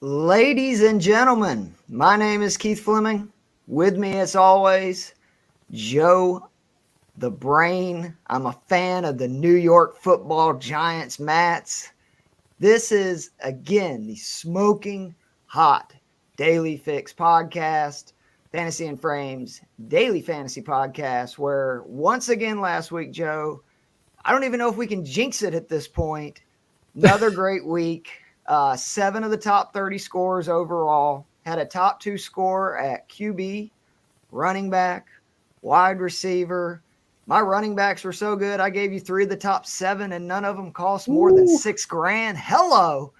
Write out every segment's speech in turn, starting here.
Ladies and gentlemen, my name is Keith Fleming. With me, as always, Joe the Brain. I'm a fan of the New York Football Giants, Mats. This is, again, the smoking hot Daily Fix podcast, Fantasy and Frames Daily Fantasy Podcast, where once again last week, Joe, I don't even know if we can jinx it at this point. Another great week. 7 of the top 30 scores overall. Had a top 2 score at QB, running back, wide receiver. My running backs were so good. I gave you 3 of the top 7, and none of them cost more than $6,000. Hello.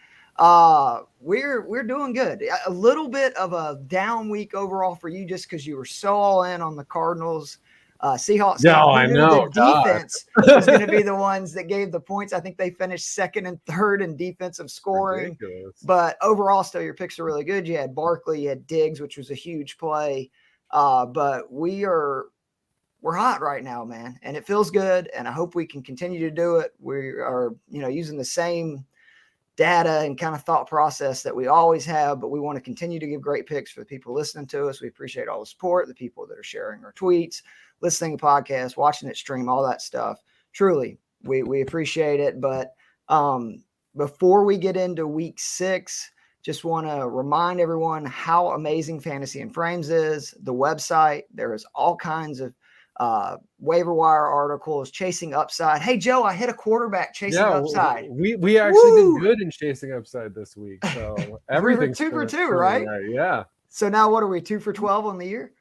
We're doing good. A little bit of a down week overall for you, just because you were so all in on the Cardinals. Seahawks. No, I know. The defense was going to be the ones that gave the points. I think they finished second and third in defensive scoring. Ridiculous. But overall, still, your picks are really good. You had Barkley, you had Diggs, which was a huge play. But we're hot right now, man, and it feels good. And I hope we can continue to do it. We are, using the same data and kind of thought process that we always have, but we want to continue to give great picks for the people listening to us. We appreciate all the support, the people that are sharing our tweets, listening to podcasts, watching it stream, all that stuff. Truly, we appreciate it. But before we get into week 6, just want to remind everyone how amazing Fantasy and Frames is. The website, there is all kinds of waiver wire articles, chasing upside. Hey, Joe, I hit a quarterback chasing upside. We actually did good in chasing upside this week. So everything's 2 for 2, right? Yeah. So now what are we, 2 for 12 on the year?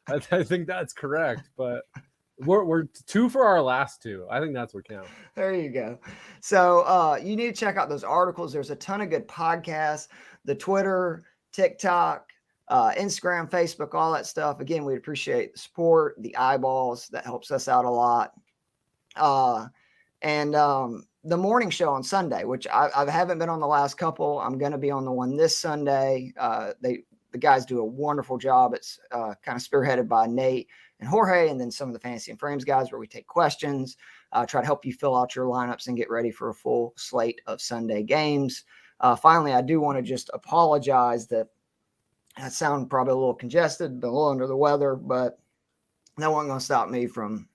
I think that's correct, but we're 2 for our last 2. I think that's what counts. There you go. So you need to check out those articles. There's a ton of good podcasts, the Twitter, TikTok, Instagram, Facebook, all that stuff. Again, we appreciate the support, the eyeballs. That helps us out a lot. And the morning show on Sunday, which I haven't been on the last couple. I'm going to be on the one this Sunday. The guys do a wonderful job. It's kind of spearheaded by Nate and Jorge, and then some of the Fantasy and Frames guys, where we take questions, try to help you fill out your lineups and get ready for a full slate of Sunday games. Finally, I do want to just apologize that I sound probably a little congested, a little under the weather, but that wasn't going to stop me from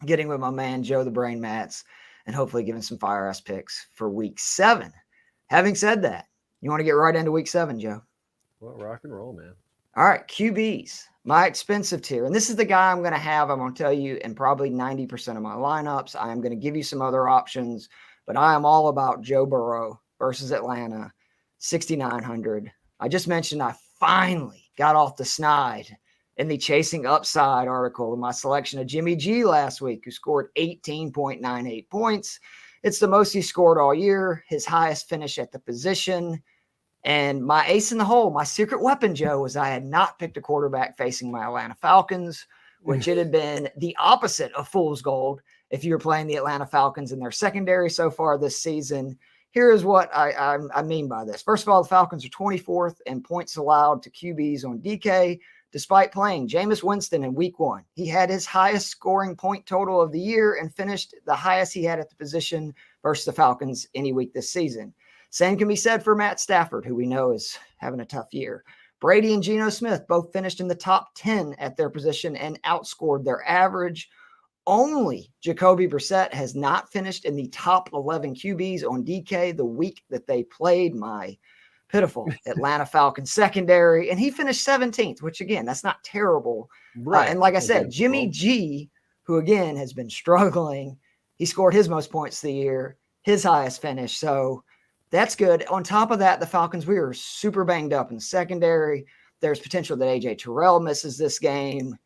getting with my man, Joe the Brain Mats, and hopefully giving some fire-ass picks for week 7. Having said that, you want to get right into week 7, Joe? Well, rock and roll, man. All right, QBs, my expensive tier. And this is the guy I'm going to have, I'm going to tell you, in probably 90% of my lineups. I am going to give you some other options, but I am all about Joe Burrow versus Atlanta, 6,900. I just mentioned I finally got off the snide in the Chasing Upside article in my selection of Jimmy G last week, who scored 18.98 points. It's the most he scored all year, his highest finish at the position. And my ace in the hole, my secret weapon, Joe, was I had not picked a quarterback facing my Atlanta Falcons, which it had been the opposite of fool's gold if you were playing the Atlanta Falcons in their secondary so far this season. Here is what I mean by this. First of all, the Falcons are 24th in points allowed to QBs on DK, despite playing Jameis Winston in week 1. He had his highest scoring point total of the year and finished the highest he had at the position versus the Falcons any week this season. Same can be said for Matt Stafford, who we know is having a tough year. Brady and Geno Smith both finished in the top 10 at their position and outscored their average. Only Jacoby Brissett has not finished in the top 11 QBs on DK the week that they played my pitiful Atlanta Falcons secondary, and he finished 17th, which, again, that's not terrible. Right. And like I said, Jimmy G, who, again, has been struggling, he scored his most points of the year, his highest finish. So that's good. On top of that, the Falcons, we were super banged up in the secondary. There's potential that A.J. Terrell misses this game.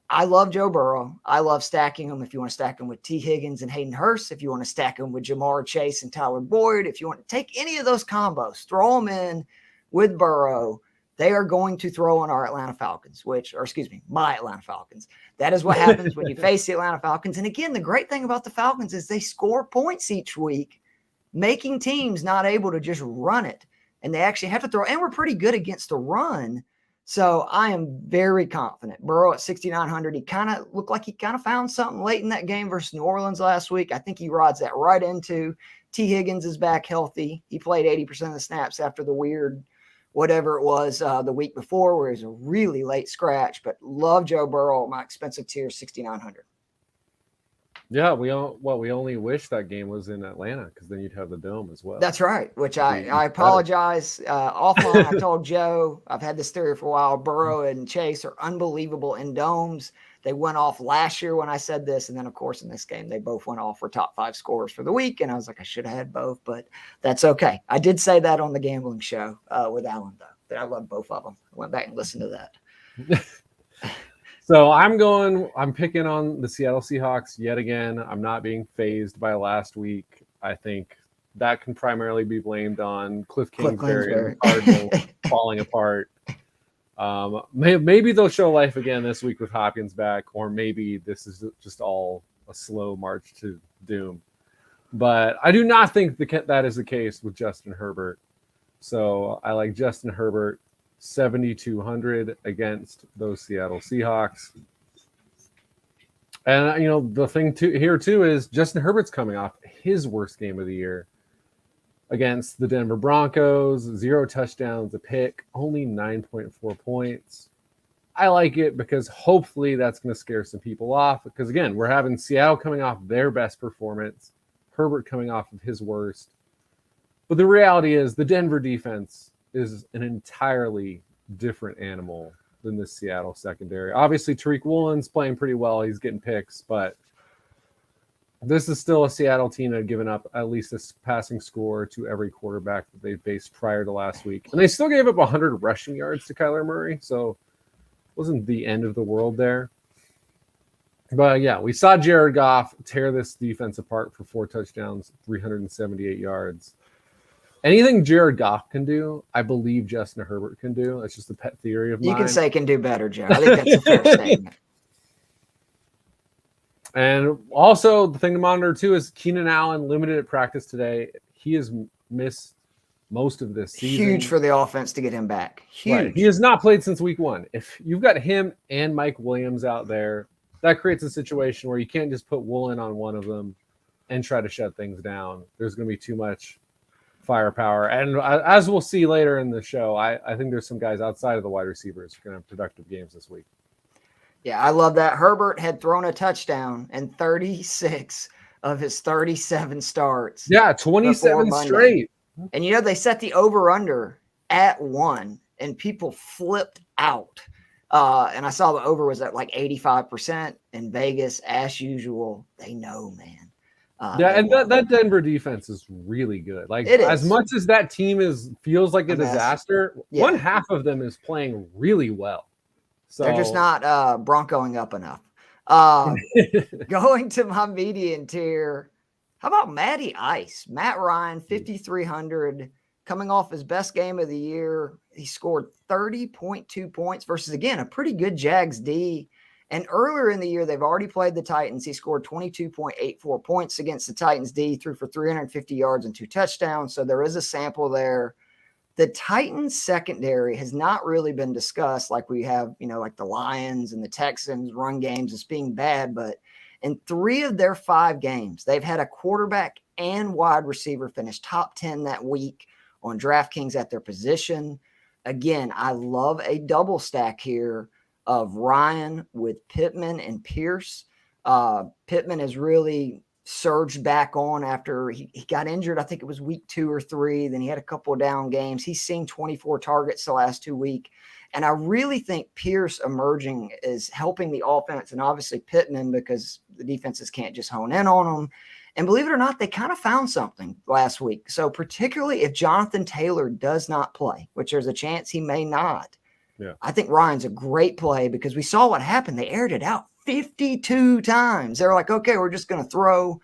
I love Joe Burrow. I love stacking him. If you want to stack him with T. Higgins and Hayden Hurst, if you want to stack him with Jamar Chase and Tyler Boyd, if you want to take any of those combos, throw them in with Burrow. They are going to throw on our Atlanta Falcons, my Atlanta Falcons. That is what happens when you face the Atlanta Falcons. And again, the great thing about the Falcons is they score points each week, making teams not able to just run it. And they actually have to throw. And we're pretty good against the run. So I am very confident. Burrow at 6,900. He kind of looked like he kind of found something late in that game versus New Orleans last week. I think he rides that right into. T. Higgins is back healthy. He played 80% of the snaps after the weird whatever it was the week before, where he was a really late scratch. But love Joe Burrow. My expensive tier 6,900. Yeah, we only wish that game was in Atlanta, because then you'd have the dome as well. That's right, which I apologize. Offline, I told Joe, I've had this theory for a while. Burrow and Chase are unbelievable in domes. They went off last year when I said this. And then, of course, in this game, they both went off for top 5 scorers for the week. And I was like, I should have had both, but that's okay. I did say that on the gambling show with Alan, though, that I love both of them. I went back and listened to that. So I'm picking on the Seattle Seahawks yet again. I'm not being fazed by last week. I think that can primarily be blamed on Cliff Kingsbury and the Cardinals falling apart. Maybe they'll show life again this week with Hopkins back, or maybe this is just all a slow march to doom. But I do not think that is the case with Justin Herbert. So I like Justin Herbert 7,200 against those Seattle Seahawks. And the thing here too is Justin Herbert's coming off his worst game of the year against the Denver Broncos. 0 touchdowns, a pick, only 9.4 points. I like it because hopefully that's going to scare some people off, because again, we're having Seattle coming off their best performance, Herbert coming off of his worst. But the reality is the Denver defense is an entirely different animal than the Seattle secondary. Obviously, Tariq Woolen's playing pretty well. He's getting picks, but this is still a Seattle team that had given up at least a passing score to every quarterback that they faced prior to last week. And they still gave up 100 rushing yards to Kyler Murray, so it wasn't the end of the world there. But yeah, we saw Jared Goff tear this defense apart for 4 touchdowns, 378 yards. Anything Jared Goff can do, I believe Justin Herbert can do. That's just a pet theory of mine. You can say can do better, Joe. I think that's a fair statement. And also, the thing to monitor too is Keenan Allen limited at practice today. He has missed most of this season. Huge for the offense to get him back. Huge. Right. He has not played since week 1. If you've got him and Mike Williams out there, that creates a situation where you can't just put Woolen on one of them and try to shut things down. There's going to be too much firepower. And as we'll see later in the show, I think there's some guys outside of the wide receivers who are going to have productive games this week. Yeah, I love that. Herbert had thrown a touchdown in 36 of his 37 starts. Yeah, 27 straight. And they set the over-under at 1, and people flipped out. And I saw the over was at like 85% in Vegas, as usual. They know, man. And that Denver defense is really good. Like, as much as that team feels like a disaster, one half of them is playing really well. So they're just not broncoing up enough. Going to my median tier, how about Matty Ice? Matt Ryan, 5,300, coming off his best game of the year. He scored 30.2 points versus, again, a pretty good Jags D. And earlier in the year, they've already played the Titans. He scored 22.84 points against the Titans D, threw for 350 yards and 2 touchdowns. So there is a sample there. The Titans secondary has not really been discussed like we have, like the Lions and the Texans run games as being bad. But in 3 of their 5 games, they've had a quarterback and wide receiver finish top 10 that week on DraftKings at their position. Again, I love a double stack here of Ryan with Pittman and Pierce. Pittman has really surged back on after he got injured. I think it was week 2 or 3. Then he had a couple of down games. He's seen 24 targets the last 2 weeks. And I really think Pierce emerging is helping the offense, and obviously Pittman, because the defenses can't just hone in on them. And believe it or not, they kind of found something last week. So particularly if Jonathan Taylor does not play, which there's a chance he may not, I think Ryan's a great play, because we saw what happened. They aired it out 52 times. They were like, okay, we're just going to throw.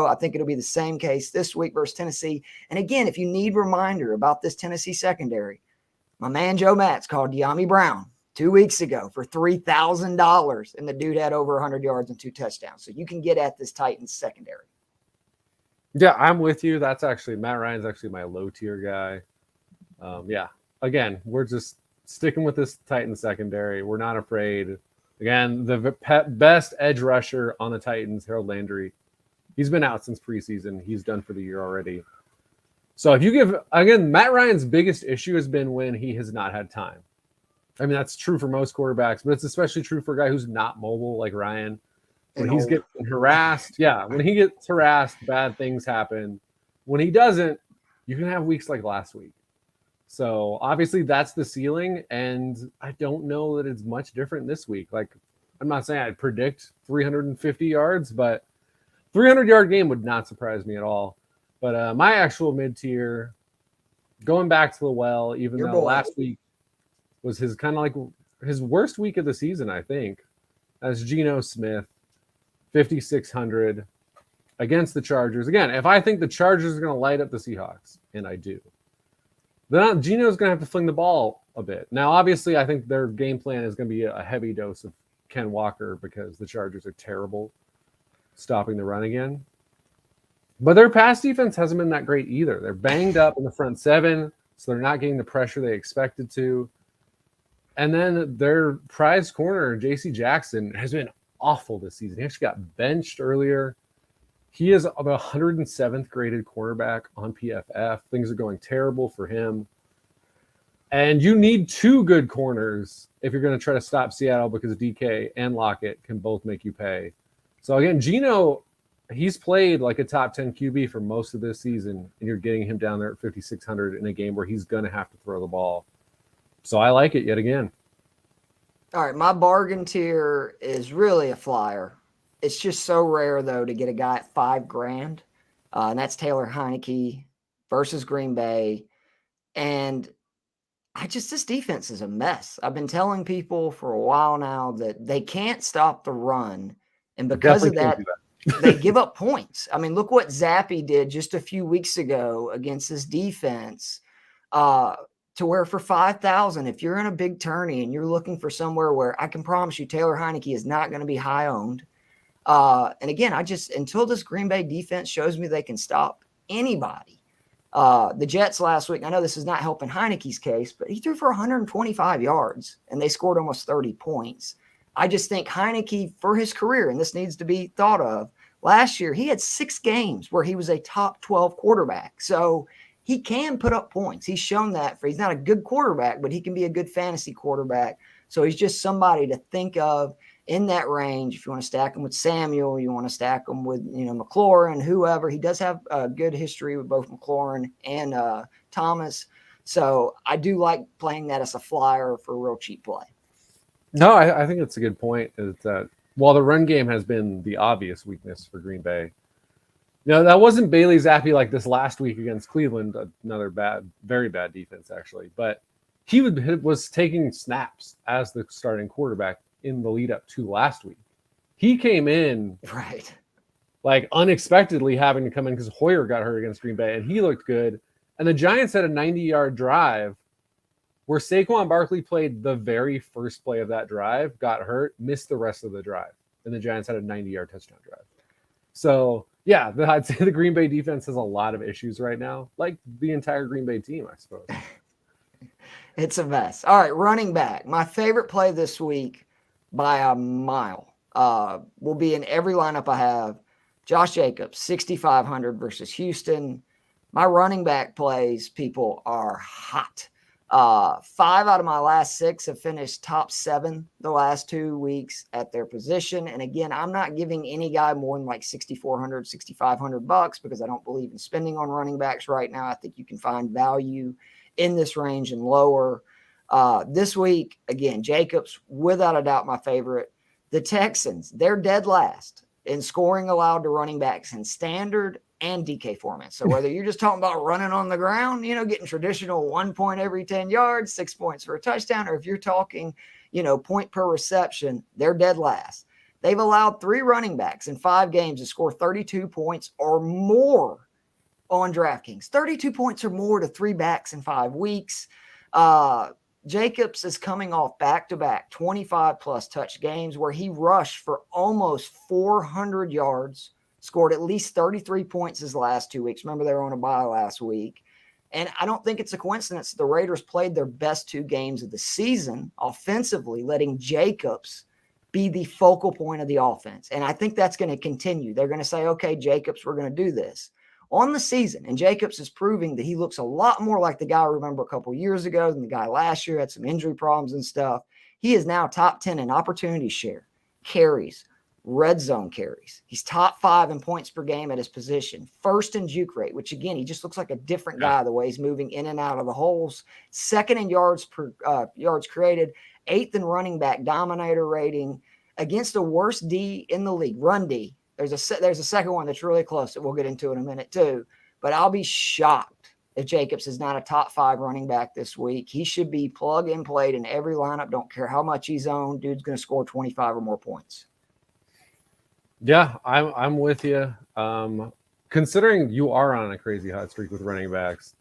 I think it'll be the same case this week versus Tennessee. And again, if you need reminder about this Tennessee secondary, my man Joe Matz called De'Ami Brown 2 weeks ago for $3,000, and the dude had over 100 yards and 2 touchdowns. So you can get at this Titans secondary. Yeah, I'm with you. That's actually Matt Ryan's actually my low tier guy. Again, we're just sticking with this Titans secondary. We're not afraid. Again, the best edge rusher on the Titans, Harold Landry, he's been out since preseason. He's done for the year already. So if you give, again, Matt Ryan's biggest issue has been when he has not had time. I mean, that's true for most quarterbacks, but it's especially true for a guy who's not mobile like Ryan. When he's getting harassed, when he gets harassed, bad things happen. When he doesn't, you can have weeks like last week. So obviously that's the ceiling, and I don't know that it's much different this week. Like, I'm not saying I'd predict 350 yards, but 300-yard game would not surprise me at all. But my actual mid-tier, going back to the well, even though last week was his kind of like his worst week of the season, I think, as Geno Smith, 5,600 against the Chargers. Again, if I think the Chargers are going to light up the Seahawks, and I do, then Geno's going to have to fling the ball a bit. Now, obviously, I think their game plan is going to be a heavy dose of Ken Walker because the Chargers are terrible stopping the run again. But their pass defense hasn't been that great either. They're banged up in the front seven, so they're not getting the pressure they expected to. And then their prize corner, J.C. Jackson, has been awful this season. He actually got benched earlier. He is the 107th graded cornerback on PFF. Things are going terrible for him. And you need two good corners if you're going to try to stop Seattle because DK and Lockett can both make you pay. So again, Geno, he's played like a top 10 QB for most of this season, and you're getting him down there at 5,600 in a game where he's going to have to throw the ball. So I like it yet again. All right, my bargain tier is really a flyer. It's just so rare, though, to get a guy at $5,000, and that's Taylor Heineke versus Green Bay. And this defense is a mess. I've been telling people for a while now that they can't stop the run, and because of that, they give up points. I mean, look what Zappy did just a few weeks ago against this defense. To where for 5,000, if you're in a big tourney and you're looking for somewhere where I can promise you Taylor Heineke is not going to be high owned. And again, until this Green Bay defense shows me they can stop anybody. The Jets last week, I know this is not helping Heineke's case, but he threw for 125 yards and they scored almost 30 points. I just think Heineke for his career, and this needs to be thought of, last year he had 6 games where he was a top 12 quarterback. So he can put up points. He's shown that. He's not a good quarterback, but he can be a good fantasy quarterback. So he's just somebody to think of in that range. If you want to stack him with Samuel, you want to stack him with, McLaurin, whoever. He does have a good history with both McLaurin and Thomas. So I do like playing that as a flyer for a real cheap play. No, I think it's a good point. Is that while the run game has been the obvious weakness for Green Bay, that wasn't Bailey Zappi like this last week against Cleveland, another very bad defense actually. But he was taking snaps as the starting quarterback in the lead up to last week. He came in right, like unexpectedly having to come in because Hoyer got hurt against Green Bay, and he looked good. And the Giants had a 90-yard drive where Saquon Barkley played the very first play of that drive, got hurt, missed the rest of the drive, and the Giants had a 90-yard touchdown drive. So yeah, I'd say the Green Bay defense has a lot of issues right now, like the entire Green Bay team, I suppose. It's a mess. All right, running back. My favorite play this week by a mile will be in every lineup I have. Josh Jacobs, 6,500 versus Houston. My running back plays, people, are hot. 5 out of my last 6 have finished top 7 the last 2 weeks at their position. And again, I'm not giving any guy more than like $6,400, $6,500 because I don't believe in spending on running backs right now. I think you can find value in this range and lower. This week, again, Jacobs, without a doubt, my favorite. The Texans, they're dead last in scoring allowed to running backs in standard and DK format. So whether you're just talking about running on the ground, getting traditional 1 point every 10 yards, 6 points for a touchdown, or if you're talking, point per reception, they're dead last. They've allowed 3 running backs in 5 games to score 32 points or more on DraftKings. 32 points or more to 3 backs in 5 weeks. Jacobs is coming off back-to-back 25-plus touch games where he rushed for almost 400 yards, scored at least 33 points his last 2 weeks. Remember, they were on a bye last week. And I don't think it's a coincidence the Raiders played their best 2 games of the season offensively, letting Jacobs be the focal point of the offense. And I think that's going to continue. They're going to say, okay, Jacobs, we're going to do this on the season. And Jacobs is proving that he looks a lot more like the guy I remember a couple years ago than the guy last year, had some injury problems and stuff. He is now top 10 in opportunity share, carries, red zone carries. He's top 5 in points per game at his position, first in juke rate, which again, he just looks like a different guy the way he's moving in and out of the holes, second in yards created, 8th in running back dominator rating against the worst D in the league, run D. There's a second one that's really close that we'll get into in a minute too, but I'll be shocked if Jacobs is not a top 5 running back this week. He should be plug and played in every lineup. Don't care how much he's owned. Dude's going to score 25 or more points. Yeah, I'm with you. Considering you are on a crazy hot streak with running backs,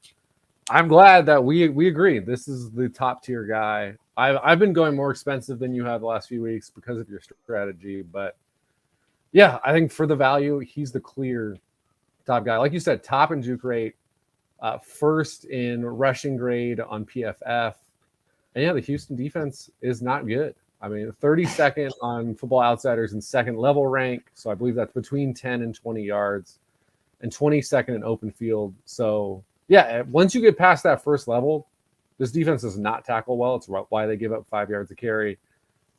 I'm glad that we agree. This is the top tier guy. I've been going more expensive than you have the last few weeks because of your strategy, but yeah, I think for the value, he's the clear top guy. Like you said, top in juke rate, first in rushing grade on PFF, and yeah, the Houston defense is not good. I mean, 32nd on Football Outsiders in second level rank. So I believe that's between 10 and 20 yards, and 22nd in open field. So yeah, once you get past that first level, this defense does not tackle well. It's why they give up 5 yards a carry.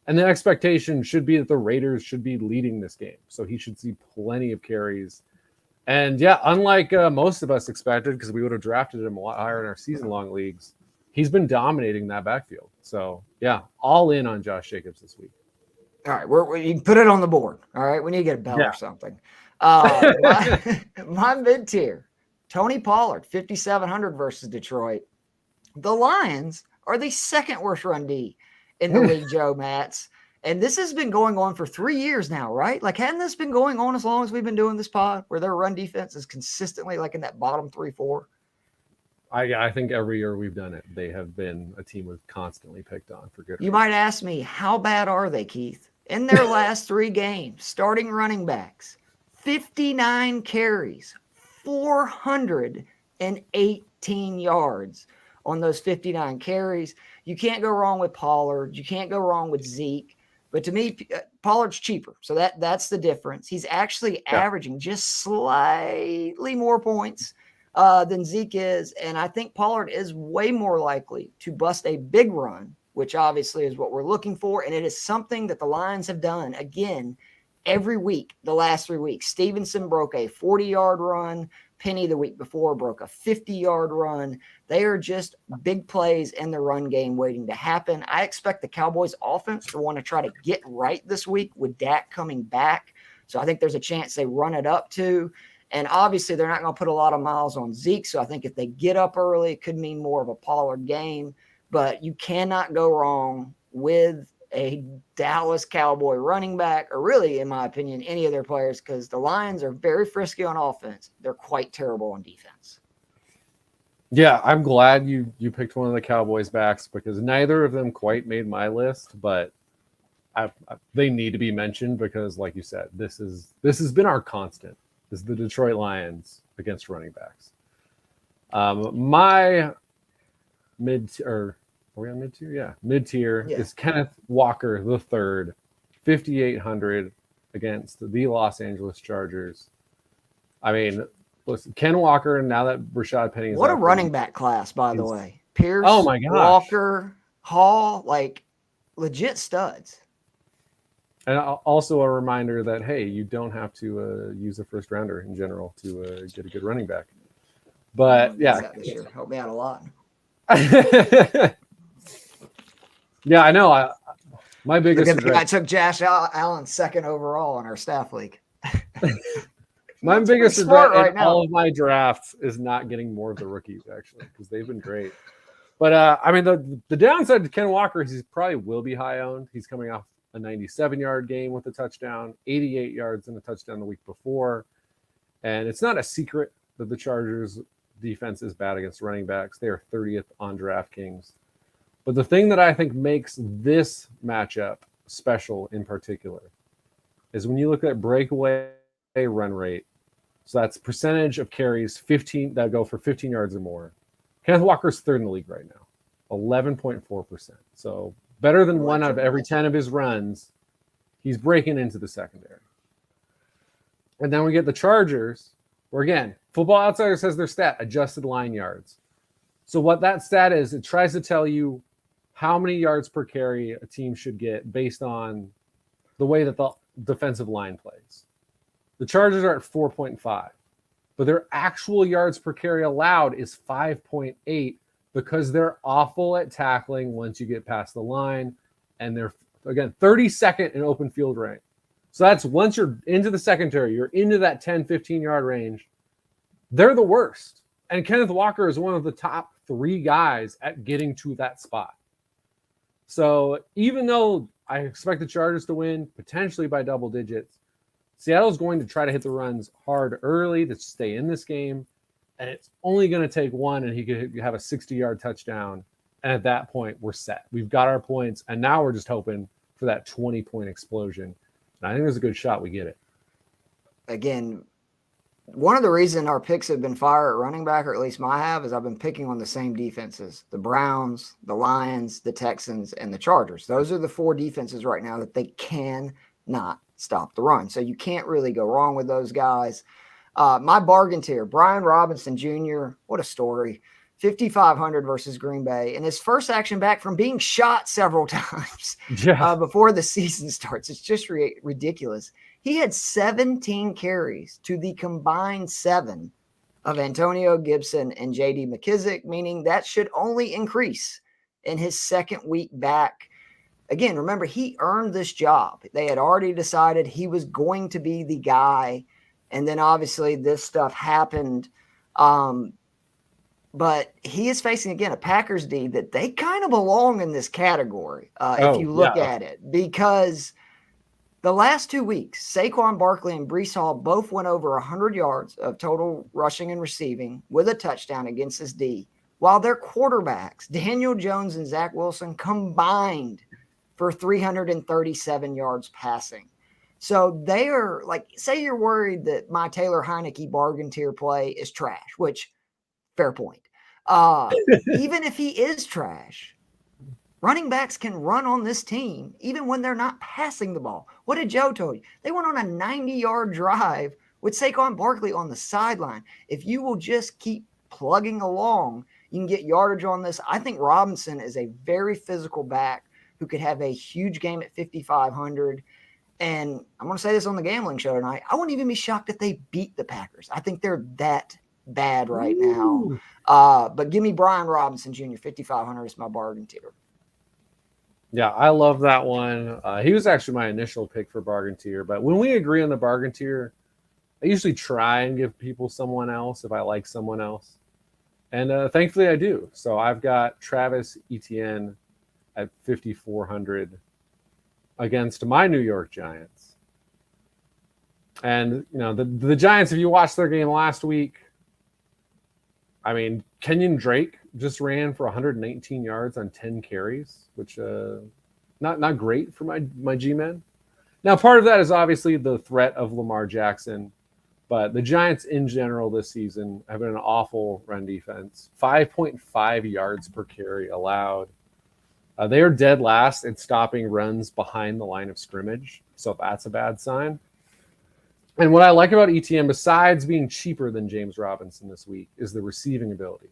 And the expectation should be that the Raiders should be leading this game. So he should see plenty of carries. And yeah, unlike most of us expected, because we would have drafted him a lot higher in our season-long leagues, he's been dominating that backfield. So, yeah, all in on Josh Jacobs this week. All right, you can put it on the board. All right, we need to get a bell or something. My mid-tier, Tony Pollard, 5,700 versus Detroit. The Lions are the second worst run D in the league, Joe Matz. And this has been going on for 3 years now, right? Like, hadn't this been going on as long as we've been doing this pod, where their run defense is consistently like in that bottom 3-4? I think every year we've done it, they have been a team we've constantly picked on for good reason. You might ask me, how bad are they, Keith? In their last 3 games, starting running backs, 59 carries, 418 yards on those 59 carries. You can't go wrong with Pollard. You can't go wrong with Zeke. But to me, Pollard's cheaper. So that's the difference. He's actually averaging just slightly more points than Zeke is. And I think Pollard is way more likely to bust a big run, which obviously is what we're looking for. And it is something that the Lions have done, again, every week, the last 3 weeks. Stevenson broke a 40-yard run. Penny the week before broke a 50-yard run. They are just big plays in the run game waiting to happen. I expect the Cowboys offense to want to try to get right this week with Dak coming back. So I think there's a chance they run it up too. And obviously they're not going to put a lot of miles on Zeke. So I think if they get up early, it could mean more of a Pollard game. But you cannot go wrong with a Dallas Cowboy running back, or really, in my opinion, any of their players, because the Lions are very frisky on offense. They're quite terrible on defense. Yeah, I'm glad you picked one of the Cowboys backs, because neither of them quite made my list, but they need to be mentioned because, like you said, this has been our constant. This is the Detroit Lions against running backs. My are we on mid-tier? Yeah. Mid-tier is Kenneth Walker III, 5,800 against the Los Angeles Chargers. I mean, listen, Ken Walker, now that Rashad Penny is what a running back class, by the way. Pierce, oh my gosh, Walker, Hall, like legit studs. And also a reminder that, hey, you don't have to use a first rounder in general to get a good running back. But yeah. Help me out a lot. Yeah, I know. My biggest regret. I took Josh Allen second overall in our staff league. My biggest regret in all of my drafts is not getting more of the rookies, actually, because they've been great. But I mean, the downside to Ken Walker is he probably will be high owned. He's coming off a 97-yard game with a touchdown, 88 yards and a touchdown the week before. And it's not a secret that the Chargers defense is bad against running backs. They are 30th on DraftKings. But the thing that I think makes this matchup special in particular is when you look at breakaway run rate. So that's percentage of carries 15 that go for 15 yards or more. Kenneth Walker's third in the league right now, 11.4%. So better than 1 out of every 10 of his runs. He's breaking into the secondary. And then we get the Chargers, where again, Football Outsiders has their stat, adjusted line yards. So what that stat is, it tries to tell you how many yards per carry a team should get based on the way that the defensive line plays. The Chargers are at 4.5, but their actual yards per carry allowed is 5.8 because they're awful at tackling once you get past the line, and they're, again, 32nd in open field rank. So that's once you're into the secondary, you're into that 10, 15-yard range, they're the worst. And Kenneth Walker is one of the top 3 guys at getting to that spot. So even though I expect the Chargers to win, potentially by double digits, Seattle's going to try to hit the runs hard early to stay in this game, and it's only going to take 1, and he could have a 60-yard touchdown. And at that point, we're set. We've got our points, and now we're just hoping for that 20-point explosion. And I think there's a good shot we get it. Again, one of the reasons our picks have been fire at running back, or at least I have, is I've been picking on the same defenses: the Browns, the Lions, the Texans, and the Chargers. Those are the 4 defenses right now that they cannot stop the run. So you can't really go wrong with those guys. My bargain tier, Brian Robinson Jr., what a story. 5,500 versus Green Bay, and his first action back from being shot several times before the season starts. It's just ridiculous. He had 17 carries to the combined 7 of Antonio Gibson and J.D. McKissick, meaning that should only increase in his second week back. Again, remember, he earned this job. They had already decided he was going to be the guy, and then obviously this stuff happened. But he is facing, again, a Packers D that they kind of belong in this category if you look at it. Because the last 2 weeks, Saquon Barkley and Breece Hall both went over 100 yards of total rushing and receiving with a touchdown against this D, while their quarterbacks, Daniel Jones and Zach Wilson, combined for 337 yards passing. So they are, like, say you're worried that my Taylor Heineke bargain tier play is trash, which – fair point. Even if he is trash, running backs can run on this team even when they're not passing the ball. What did Joe tell you? They went on a 90-yard drive with Saquon Barkley on the sideline. If you will just keep plugging along, you can get yardage on this. I think Robinson is a very physical back who could have a huge game at 5,500. And I'm going to say this on the gambling show tonight. I wouldn't even be shocked if they beat the Packers. I think they're that bad right now. But give me Brian Robinson Jr. 5,500 is my bargain tier. Yeah, I love that one. He was actually my initial pick for bargain tier. But when we agree on the bargain tier, I usually try and give people someone else if I like someone else. And thankfully I do. So I've got Travis Etienne at 5,400 against my New York Giants. And, you know, the Giants, if you watched their game last week, I mean, Kenyon Drake just ran for 119 yards on 10 carries, which not great for my G-men. Now, part of that is obviously the threat of Lamar Jackson, but the Giants in general this season have been an awful run defense. 5.5 yards per carry allowed. They are dead last in stopping runs behind the line of scrimmage, so that's a bad sign. And what I like about ETN, besides being cheaper than James Robinson this week, is the receiving ability.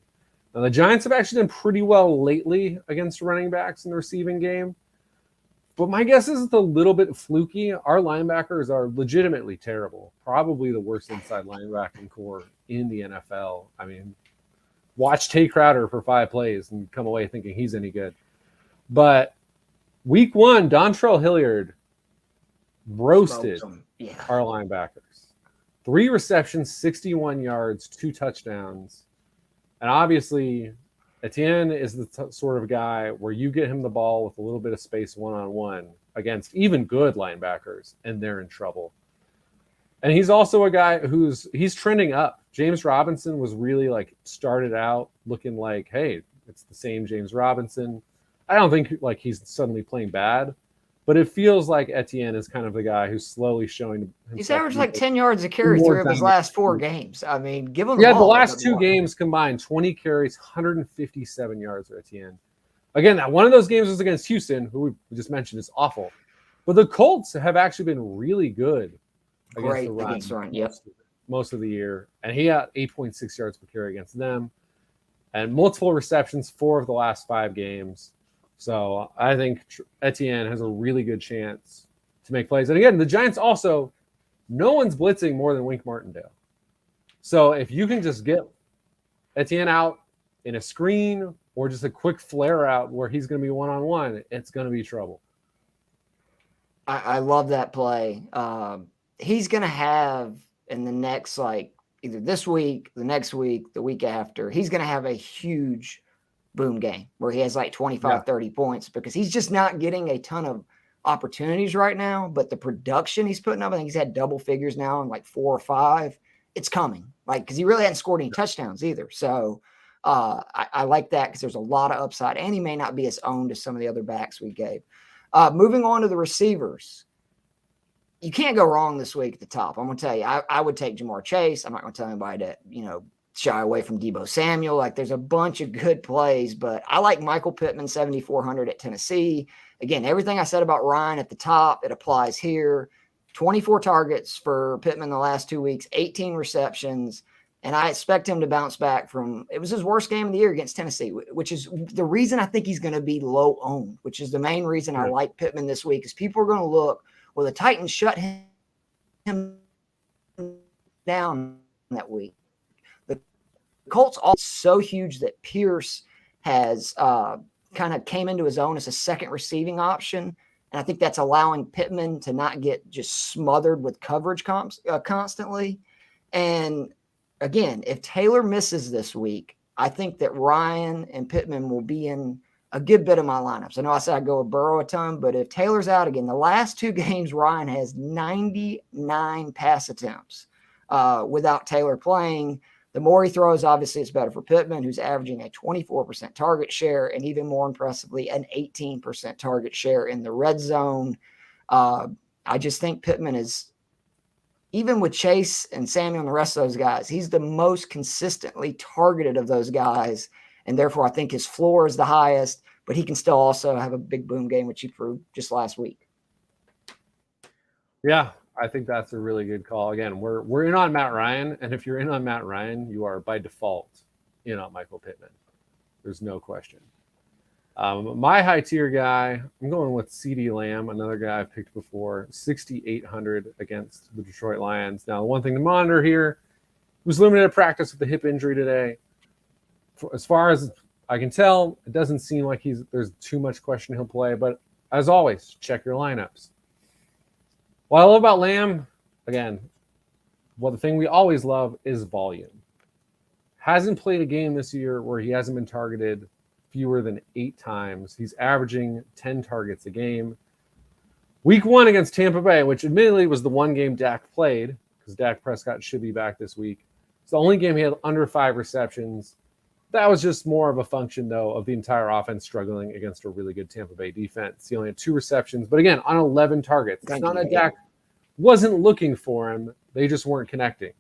Now, the Giants have actually done pretty well lately against running backs in the receiving game. But my guess is it's a little bit fluky. Our linebackers are legitimately terrible. Probably the worst inside linebacking core in the NFL. I mean, watch Tay Crowder for 5 plays and come away thinking he's any good. But week 1, Dontrell Hilliard roasted our linebackers. 3 receptions, 61 yards, 2 touchdowns. And obviously, Etienne is the sort of guy where you get him the ball with a little bit of space one-on-one against even good linebackers, and they're in trouble. And he's also a guy he's trending up. James Robinson was really started out looking like, hey, it's the same James Robinson. I don't think he's suddenly playing bad, But it feels like Etienne is kind of the guy who's slowly showing himself. He's averaged like 10 yards a carry more 3 of his last 4 games. I mean, give him the Yeah, ball the a last bit 2 more. games combined, 20 carries, 157 yards for Etienne. Again, one of those games was against Houston, who we just mentioned is awful. But the Colts have actually been really good against the run most of the year. And he had 8.6 yards per carry against them. And multiple receptions 4 of the last 5 games. So I think Etienne has a really good chance to make plays. And again, the Giants also, no one's blitzing more than Wink Martindale. So if you can just get Etienne out in a screen or just a quick flare out where he's going to be one-on-one, it's going to be trouble. I love that play. He's going to have in the next, like, either this week, the next week, the week after, he's going to have a huge boom game where he has like 25, 30 points because he's just not getting a ton of opportunities right now. But the production he's putting up, I think he's had double figures now in like 4 or 5. It's coming, like, because he really hadn't scored any touchdowns either. So I like that because there's a lot of upside, and he may not be as owned as some of the other backs we gave. Moving on to the receivers. You can't go wrong this week at the top. I'm going to tell you, I would take Jamar Chase. I'm not going to tell anybody to, shy away from Deebo Samuel. Like, there's a bunch of good plays, but I like Michael Pittman, 7,400 at Tennessee. Again, everything I said about Ryan at the top, it applies here. 24 targets for Pittman the last 2 weeks, 18 receptions. And I expect him to bounce back from – it was his worst game of the year against Tennessee, which is the reason I think he's going to be low owned, which is the main reason I like Pittman this week, is people are going to look, well, the Titans shut him down that week. The Colts are so huge that Pierce has kind of came into his own as a second receiving option. And I think that's allowing Pittman to not get just smothered with coverage constantly. And again, if Taylor misses this week, I think that Ryan and Pittman will be in a good bit of my lineups. I know I said I go with Burrow a ton, but if Taylor's out again, the last 2 games, Ryan has 99 pass attempts without Taylor playing. The more he throws, obviously, it's better for Pittman, who's averaging a 24% target share and even more impressively, an 18% target share in the red zone. I just think Pittman is, even with Chase and Samuel and the rest of those guys, he's the most consistently targeted of those guys. And therefore, I think his floor is the highest, but he can still also have a big boom game, which he proved just last week. Yeah, I think that's a really good call. Again, we're in on Matt Ryan, and if you're in on Matt Ryan, you are by default in on Michael Pittman. There's no question. My high tier guy, I'm going with CeeDee Lamb, another guy I've picked before, 6,800 against the Detroit Lions. Now, one thing to monitor here, he was limited at practice with a hip injury today. As far as I can tell, it doesn't seem like there's too much question he'll play. But as always, check your lineups. What I love about Lamb, again, the thing we always love is volume. Hasn't played a game this year where he hasn't been targeted fewer than 8 times. He's averaging 10 targets a game. Week 1 against Tampa Bay, which admittedly was the one game Dak played, because Dak Prescott should be back this week. It's the only game he had under 5 receptions. That was just more of a function, though, of the entire offense struggling against a really good Tampa Bay defense. He only had 2 receptions, but again, on 11 targets. It's not that Dak wasn't looking for him. They just weren't connecting.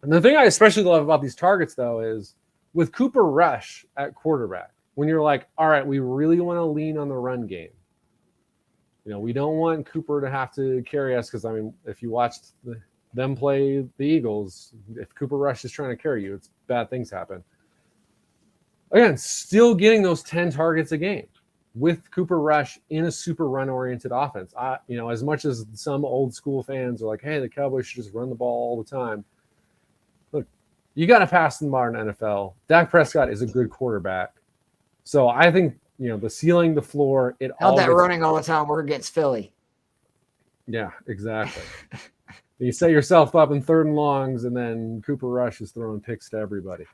And the thing I especially love about these targets, though, is with Cooper Rush at quarterback, when you're like, all right, we really want to lean on the run game. We don't want Cooper to have to carry us because, if you watched them play the Eagles, if Cooper Rush is trying to carry you, it's bad things happen. Again, still getting those 10 targets a game with Cooper Rush in a super run-oriented offense. As much as some old school fans are like, hey, the Cowboys should just run the ball all the time. Look, you got to pass in the modern NFL. Dak Prescott is a good quarterback. So I think, the ceiling, the floor, it all. How'd that running all the time work against Philly? Yeah, exactly. You set yourself up in 3rd and longs, and then Cooper Rush is throwing picks to everybody.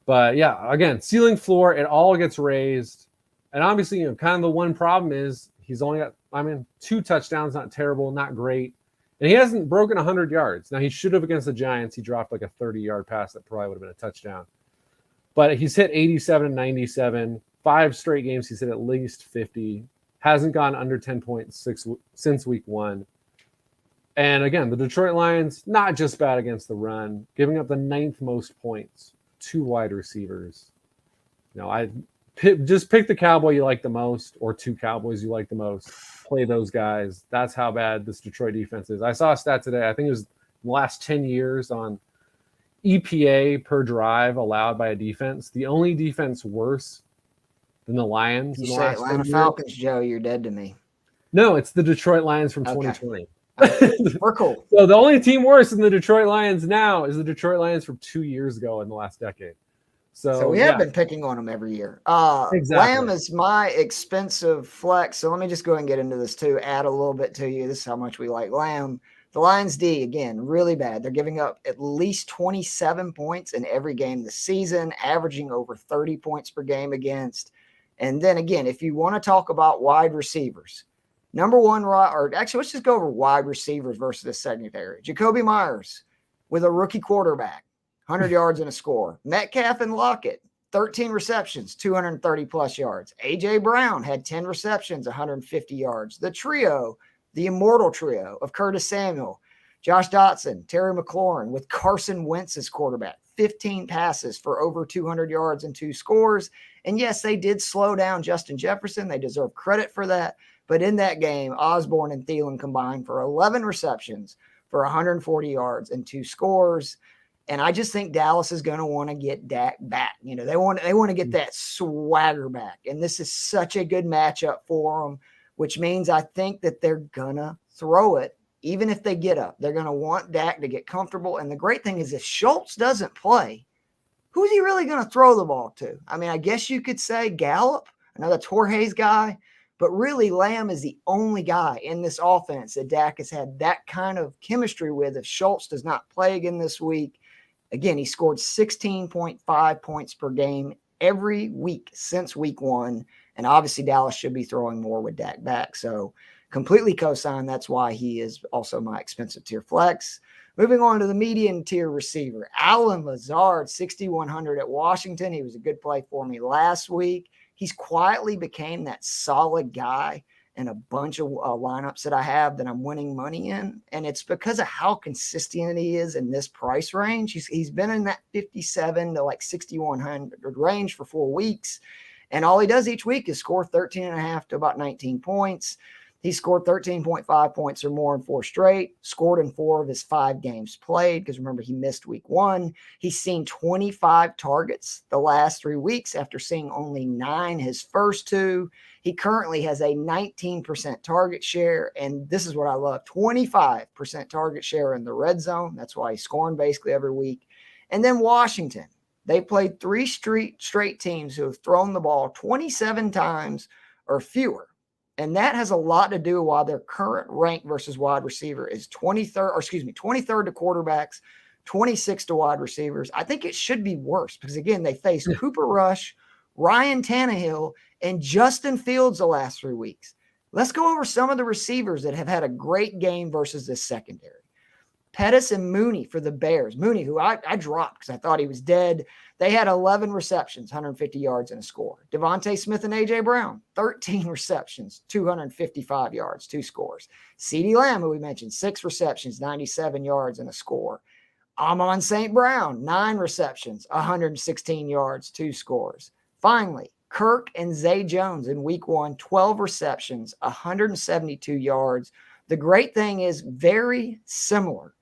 But yeah, again, ceiling, floor, it all gets raised. And obviously, kind of the one problem is he's only got, 2 touchdowns, not terrible, not great. And he hasn't broken 100 yards. Now, he should have against the Giants. He dropped like a 30-yard pass that probably would have been a touchdown. But he's hit 87 and 97. 5 straight games, he's hit at least 50. Hasn't gone under 10 points since week 1. And again, the Detroit Lions, not just bad against the run, giving up the 9th most points to wide receivers. Just pick the Cowboy you like the most, or 2 Cowboys you like the most. Play those guys. That's how bad this Detroit defense is. I saw a stat today. I think it was the last 10 years on EPA per drive allowed by a defense. The only defense worse than the Lions. You say Atlanta Falcons, Joe, you're dead to me. No, it's the Detroit Lions from 2020. We're cool. So the only team worse than the Detroit Lions now is the Detroit Lions from 2 years ago in the last decade. So we have been picking on them every year. Exactly. Lamb is my expensive flex. So let me just go ahead and get into this too. Add a little bit to you. This is how much we like Lamb. The Lions D, again, really bad. They're giving up at least 27 points in every game this season, averaging over 30 points per game against. And then again, if you want to talk about wide receivers, number one, or actually, let's just go over wide receivers versus the secondary. Jacoby Myers with a rookie quarterback, 100 yards and a score. Metcalf and Lockett, 13 receptions, 230 plus yards. A.J. Brown had 10 receptions, 150 yards. The trio, the immortal trio of Curtis Samuel, Josh Dotson, Terry McLaurin with Carson Wentz as quarterback, 15 passes for over 200 yards and 2 scores. And yes, they did slow down Justin Jefferson. They deserve credit for that. But in that game, Osborne and Thielen combined for 11 receptions for 140 yards and 2 scores. And I just think Dallas is going to want to get Dak back. They want to get that swagger back. And this is such a good matchup for them, which means I think that they're going to throw it. Even if they get up, they're going to want Dak to get comfortable. And the great thing is if Schultz doesn't play, who's he really going to throw the ball to? I mean, I guess you could say Gallup. I know that's Jorge's guy. But really, Lamb is the only guy in this offense that Dak has had that kind of chemistry with. If Schultz does not play again this week, again, he scored 16.5 points per game every week since week 1. And obviously, Dallas should be throwing more with Dak back. So completely co-sign. That's why he is also my expensive tier flex. Moving on to the median tier receiver, Allen Lazard, 6,100 at Washington. He was a good play for me last week. He's quietly became that solid guy in a bunch of lineups that I have that I'm winning money in. And it's because of how consistent he is in this price range. He's been in that 57 to like 6,100 range for 4 weeks. And all he does each week is score 13.5 to about 19 points. He scored 13.5 points or more in 4 straight, scored in 4 of his 5 games played, because remember, he missed week 1. He's seen 25 targets the last 3 weeks after seeing only 9 his first 2. He currently has a 19% target share, and this is what I love, 25% target share in the red zone. That's why he's scoring basically every week. And then Washington, they played 3 straight teams who have thrown the ball 27 times or fewer. And that has a lot to do with why their current rank versus wide receiver is 23rd to quarterbacks, 26 to wide receivers. I think it should be worse because, again, they faced Cooper Rush, Ryan Tannehill, and Justin Fields the last 3 weeks. Let's go over some of the receivers that have had a great game versus this secondary. Pettis and Mooney for the Bears. Mooney, who I dropped because I thought he was dead. They had 11 receptions, 150 yards and a score. Devontae Smith and A.J. Brown, 13 receptions, 255 yards, 2 scores. CeeDee Lamb, who we mentioned, 6 receptions, 97 yards and a score. Amon St. Brown, 9 receptions, 116 yards, 2 scores. Finally, Kirk and Zay Jones in week 1, 12 receptions, 172 yards. The great thing is very similar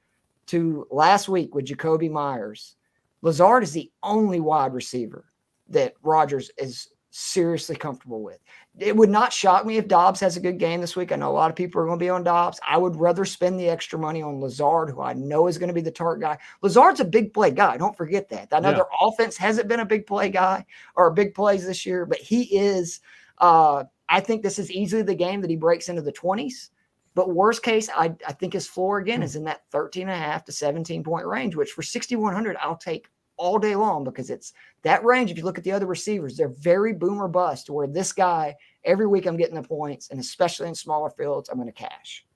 to last week with Jacoby Myers. Lazard is the only wide receiver that Rodgers is seriously comfortable with. It would not shock me if Dobbs has a good game this week. I know a lot of people are going to be on Dobbs. I would rather spend the extra money on Lazard, who I know is going to be the target guy. Lazard's a big play guy. Don't forget that. I know their offense hasn't been a big play guy or big plays this year, but he is. I think this is easily the game that he breaks into the 20s. But worst case, I think his floor, again, is in that 13.5 to 17-point range, which for 6,100, I'll take all day long because it's that range. If you look at the other receivers, they're very boom or bust, where this guy, every week I'm getting the points, and especially in smaller fields, I'm going to cash.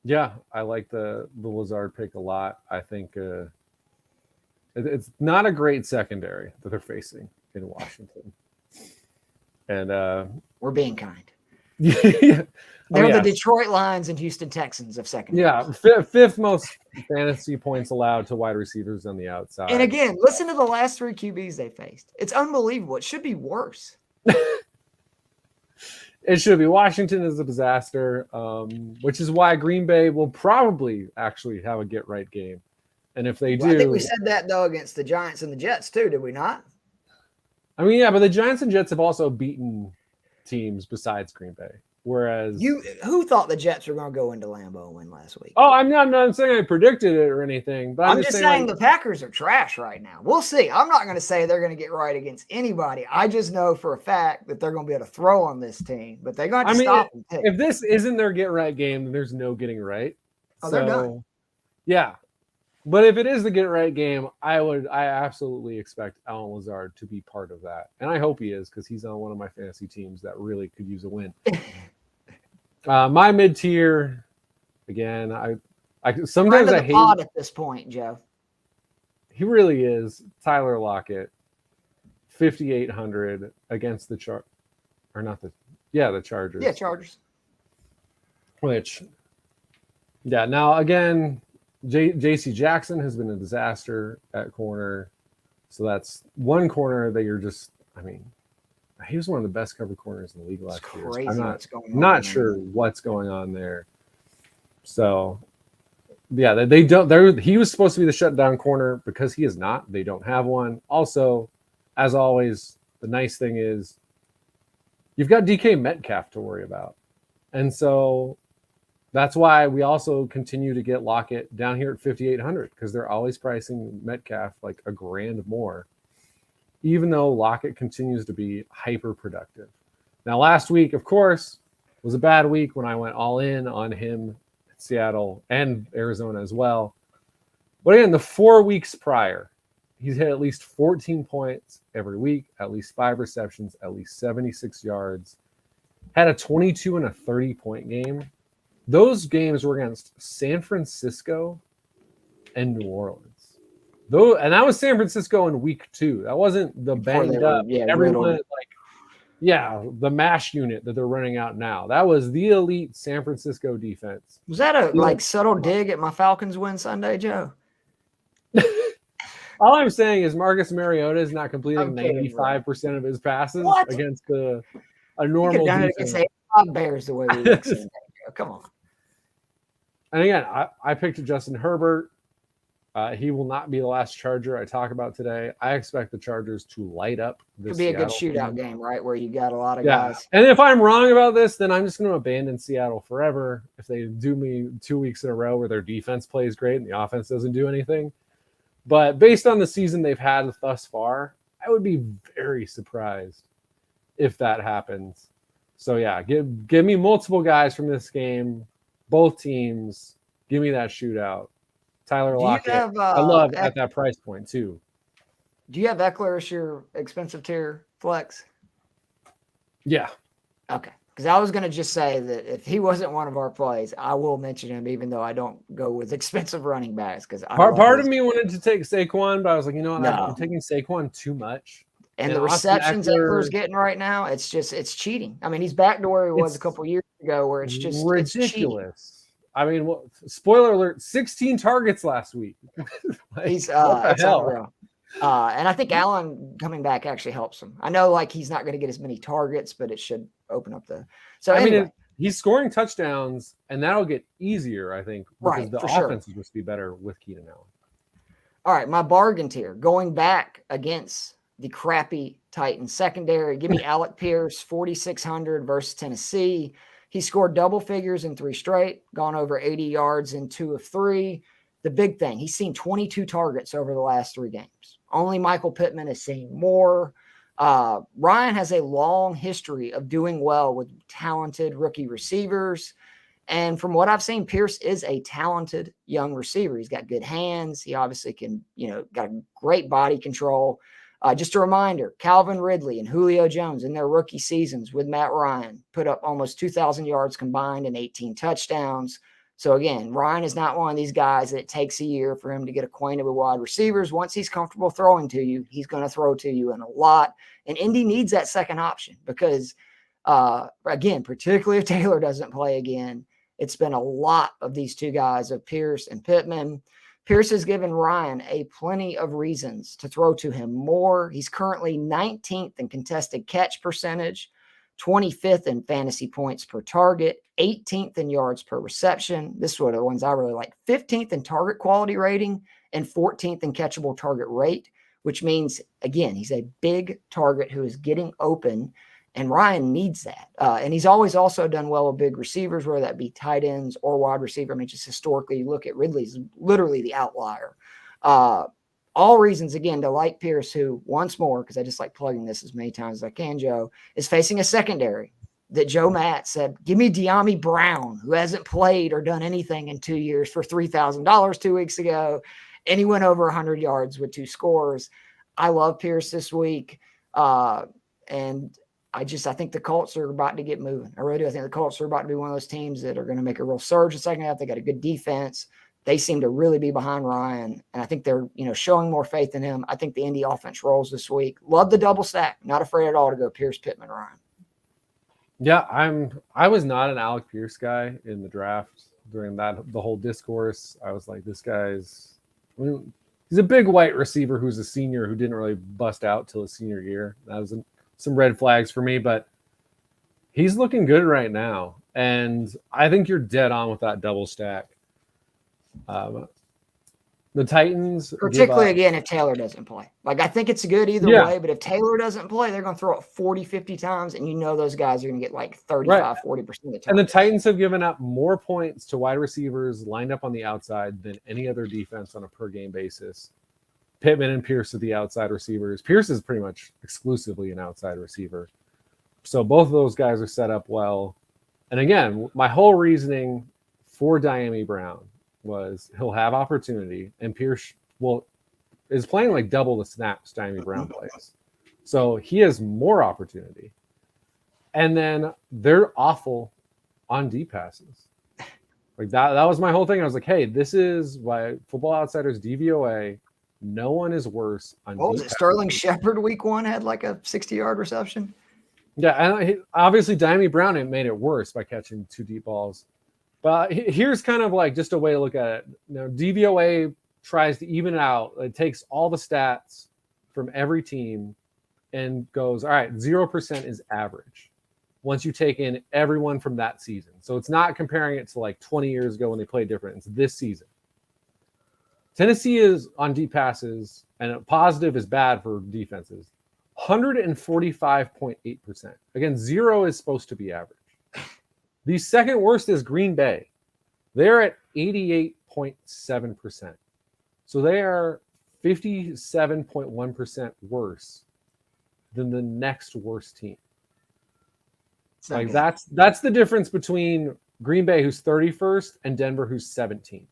Yeah, I like the Lazard pick a lot. I think it's not a great secondary that they're facing in Washington. And we're being kind. Yeah. They're the Detroit Lions and Houston Texans of secondary. Yeah, fifth most fantasy points allowed to wide receivers on the outside. And again, listen to the last 3 QBs they faced. It's unbelievable. It should be worse. It should be. Washington is a disaster, which is why Green Bay will probably actually have a get-right game. And if they do... I think we said that, though, against the Giants and the Jets, too, did we not? I mean, yeah, but the Giants and Jets have also beaten teams besides Green Bay. Whereas who thought the Jets were going to go into Lambeau and win last week? Oh, I'm not saying I predicted it or anything, but I'm just saying the Packers are trash right now. We'll see. I'm not going to say they're going to get right against anybody. I just know for a fact that they're going to be able to throw on this team, but they're going to stop them. If this isn't their get right game, then there's no getting right. Oh, they're done. Yeah. But if it is the get right game, I absolutely expect Alan Lazard to be part of that. And I hope he is, because he's on one of my fantasy teams that really could use a win. My mid-tier, again, I sometimes I hate pod at this point, Joe. He really is. Tyler Lockett, 5,800 against the Chargers. Yeah, Chargers. Which, yeah, now again, J.C. Jackson has been a disaster at corner. So that's one corner that you're just, I mean, he was one of the best covered corners in the league last year. I'm not sure what's going on there. So, yeah, he was supposed to be the shutdown corner because he is not. They don't have one. Also, as always, the nice thing is you've got DK Metcalf to worry about. And so that's why we also continue to get Lockett down here at 5,800, because they're always pricing Metcalf like $1,000 more, even though Lockett continues to be hyper productive. Now, last week, of course, was a bad week when I went all in on him, Seattle and Arizona as well. But again, the 4 weeks prior, he's hit at least 14 points every week, at least 5 receptions, at least 76 yards, had a 22 and a 30-point game. Those games were against San Francisco and New Orleans. And that was San Francisco in week 2. That wasn't the banged up, everyone the MASH unit that they're running out now. That was the elite San Francisco defense. Was that a subtle dig at my Falcons win Sunday, Joe? All I'm saying is Marcus Mariota is not completing 95% of his passes against a normal defense. Bears the way we look Sunday, Joe. Come on. And again, I picked Justin Herbert. He will not be the last Charger I talk about today. I expect the Chargers to light up this. It'll be a good shootout game, right? Where you got a lot of guys. And if I'm wrong about this, then I'm just going to abandon Seattle forever. If they do me 2 weeks in a row where their defense plays great and the offense doesn't do anything. But based on the season they've had thus far, I would be very surprised if that happens. So yeah, give me multiple guys from this game, both teams. Give me that shootout. Tyler Lockett, I love at that price point too. Do you have Eckler as your expensive tier flex? Yeah. Okay. Because I was going to just say that if he wasn't one of our plays, I will mention him, even though I don't go with expensive running backs. Because part of me wanted to take Saquon, but I was like, you know what? No. I'm taking Saquon too much. And the receptions Eckler's getting right now, it's cheating. I mean, he's back to where he was a couple years ago, where it's just ridiculous. I mean, spoiler alert, 16 targets last week. He's what the hell? And I think Allen coming back actually helps him. I know he's not going to get as many targets, but it should open up the. So I mean, he's scoring touchdowns, and that'll get easier, I think, because the offense is supposed to be better with Keenan Allen. All right, my bargain tier going back against the crappy Titans secondary. Give me Alec Pierce, 4,600 versus Tennessee. He scored double figures in 3 straight, gone over 80 yards in 2 of 3. The big thing, he's seen 22 targets over the last 3 games. Only Michael Pittman has seen more. Ryan has a long history of doing well with talented rookie receivers. And from what I've seen, Pierce is a talented young receiver. He's got good hands. He obviously can, got a great body control. Just a reminder, Calvin Ridley and Julio Jones in their rookie seasons with Matt Ryan put up almost 2,000 yards combined and 18 touchdowns. So again, Ryan is not one of these guys that it takes a year for him to get acquainted with wide receivers. Once he's comfortable throwing to you, he's going to throw to you in a lot. And Indy needs that second option because Again, particularly if Taylor doesn't play again, it's been a lot of these two guys of Pierce and Pittman. Pierce has given Ryan a plenty of reasons to throw to him more. He's currently 19th in contested catch percentage, 25th in fantasy points per target, 18th in yards per reception. This is one of the ones I really like. 15th in target quality rating and 14th in catchable target rate, which means, again, he's a big target who is getting open, and Ryan needs that. And he's always also done well with big receivers, whether that be tight ends or wide receiver. I mean, just historically, you look at Ridley's literally the outlier. All reasons, again, to like Pierce, who, once more, because I just like plugging this as many times as I can, Joe, is facing a secondary that Joe Matt said, give me De'Ami Brown, who hasn't played or done anything in 2 years, for $3,000 2 weeks ago, and he went over 100 yards with 2 scores. I love Pierce this week, and I think the Colts are about to get moving. I really do. I think the Colts are about to be one of those teams that are going to make a real surge in the second half. They got a good defense. They seem to really be behind Ryan, and I think they're showing more faith in him. I think the Indy offense rolls this week. Love the double stack. Not afraid at all to go Pierce, Pittman, Ryan. Yeah, I was not an Alec Pierce guy in the draft during the whole discourse. I was like, this guy's he's a big white receiver who's a senior who didn't really bust out till his senior year. That was some red flags for me, but he's looking good right now. And I think you're dead on with that double stack. The Titans, particularly again, if Taylor doesn't play, like, I think it's good either way, but if Taylor doesn't play, they're going to throw it 40, 50 times. And those guys are going to get like 35, 40% of the time. And the Titans have given up more points to wide receivers lined up on the outside than any other defense on a per game basis. Pittman and Pierce are the outside receivers. Pierce is pretty much exclusively an outside receiver. So both of those guys are set up well. And again, my whole reasoning for De'Ami Brown was he'll have opportunity, and Pierce is playing like double the snaps De'Ami Brown plays. So he has more opportunity. And then they're awful on deep passes. Like that was my whole thing. I was like, hey, this is why Football Outsiders DVOA, no one is worse on deep passes. Sterling Shepard week 1 had like a 60-yard reception. Yeah, and obviously De'Ami Brown made it worse by catching 2 deep balls. But here's kind of like just a way to look at it. DVOA tries to even it out. It takes all the stats from every team and goes, all right, 0% is average once you take in everyone from that season. So it's not comparing it to like 20 years ago when they played different. It's this season. Tennessee is on deep passes, and a positive is bad for defenses. 145.8%. Again, 0 is supposed to be average. The second worst is Green Bay. They're at 88.7%. So they are 57.1% worse than the next worst team. Like that's the difference between Green Bay, who's 31st, and Denver, who's 17th.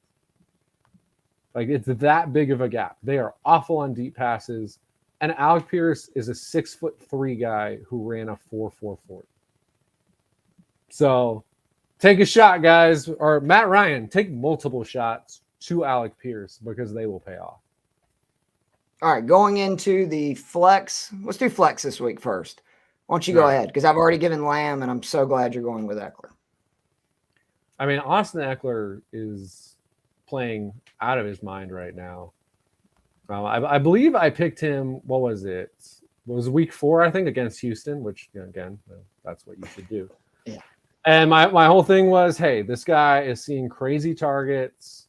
Like, it's that big of a gap. They are awful on deep passes. And Alec Pierce is a 6'3" guy who ran a 4.44. So take a shot, guys. Or Matt Ryan, take multiple shots to Alec Pierce because they will pay off. All right, going into the flex. Let's do flex this week first. Why don't you go ahead? Because I've already given Lamb, and I'm so glad you're going with Eckler. I mean, Austin Eckler is playing out of his mind right now. I believe I picked him, what was it? It was week 4, I think, against Houston, which, again, that's what you should do. Yeah. And my whole thing was, hey, this guy is seeing crazy targets.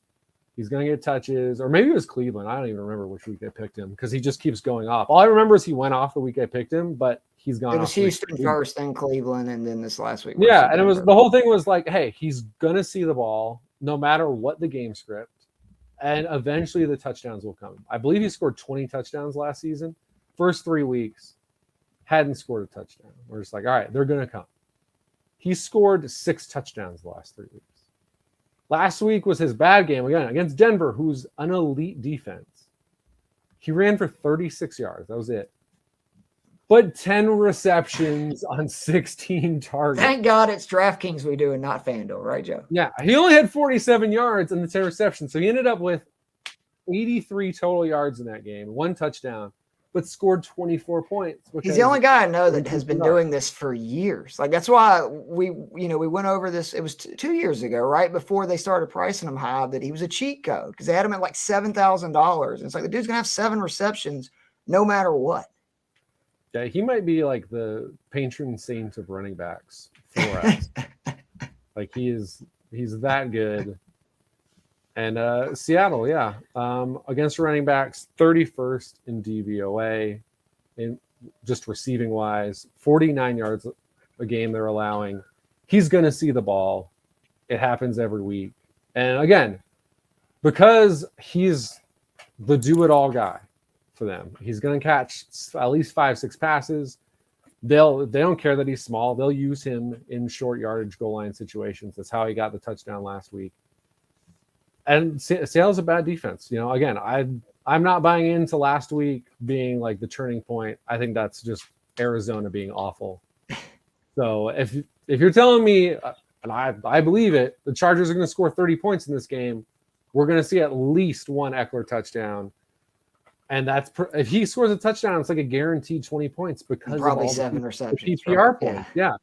He's going to get touches. Or maybe it was Cleveland. I don't even remember which week I picked him because he just keeps going off. All I remember is he went off the week I picked him, but he's gone off. It was Houston first, then Cleveland, and then this last week. Yeah, and the whole thing was like, hey, he's going to see the ball no matter what the game script. And eventually the touchdowns will come. I believe he scored 20 touchdowns last season. First 3 weeks, hadn't scored a touchdown. We're just like, all right, they're going to come. He scored 6 touchdowns the last 3 weeks. Last week was his bad game again against Denver, who's an elite defense. He ran for 36 yards. That was it. But 10 receptions on 16 targets. Thank God it's DraftKings we do and not FanDuel, right, Joe? Yeah, he only had 47 yards and the 10 receptions. So he ended up with 83 total yards in that game, 1 touchdown. but scored 24 points. He's the only guy I know that has been doing this for years. Like, that's why we went over this. It was 2 years ago, right before they started pricing him high, that he was a cheat code because they had him at like $7,000. It's like the dude's gonna have 7 receptions no matter what. Yeah, he might be like the patron saint of running backs for us. Like he's that good. And Seattle, against running backs, 31st in DVOA, in just receiving wise, 49 yards a game they're allowing. He's going to see the ball. It happens every week. And again, because he's the do-it-all guy for them, he's going to catch at least 5-6 passes. They don't care that he's small. They'll use him in short yardage goal line situations. That's how he got the touchdown last week. And Seattle's a bad defense. Again, I'm not buying into last week being like the turning point. I think that's just Arizona being awful. So if you're telling me, and I believe it, the Chargers are going to score 30 points in this game, we're going to see at least one Eckler touchdown. And that's if he scores a touchdown, it's like a guaranteed 20 points because probably of all 7 receptions, PPR points. Yeah.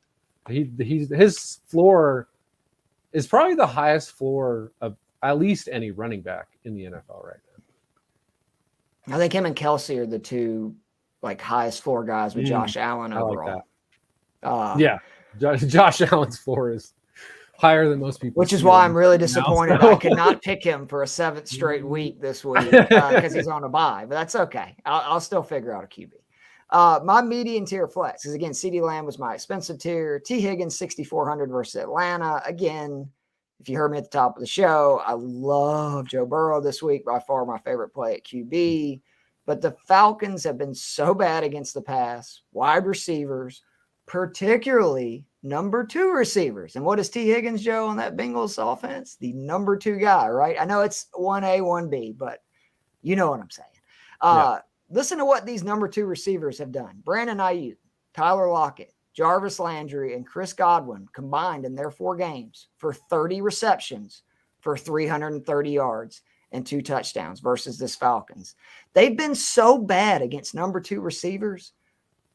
His floor is probably the highest floor of at least any running back in the NFL right now. I think him and Kelsey are the two like highest floor guys with Josh Allen overall. Like Josh Allen's floor is higher than most people. Which is why I'm really disappointed. I could not pick him for a 7th straight week this week because he's on a bye, but that's okay. I'll still figure out a QB. My median tier flex is, again, CeeDee Lamb was my expensive tier. T. Higgins, 6,400 versus Atlanta. Again, if you heard me at the top of the show, I love Joe Burrow this week. By far my favorite play at QB. But the Falcons have been so bad against the pass, wide receivers, particularly number 2 receivers. And what is T. Higgins, Joe, on that Bengals offense? The number 2 guy, right? I know it's 1A, 1B, but you know what I'm saying. Listen to what these number 2 receivers have done. Brandon Ayuk, Tyler Lockett, Jarvis Landry, and Chris Godwin combined in their 4 games for 30 receptions for 330 yards and 2 touchdowns versus this Falcons. They've been so bad against number 2 receivers.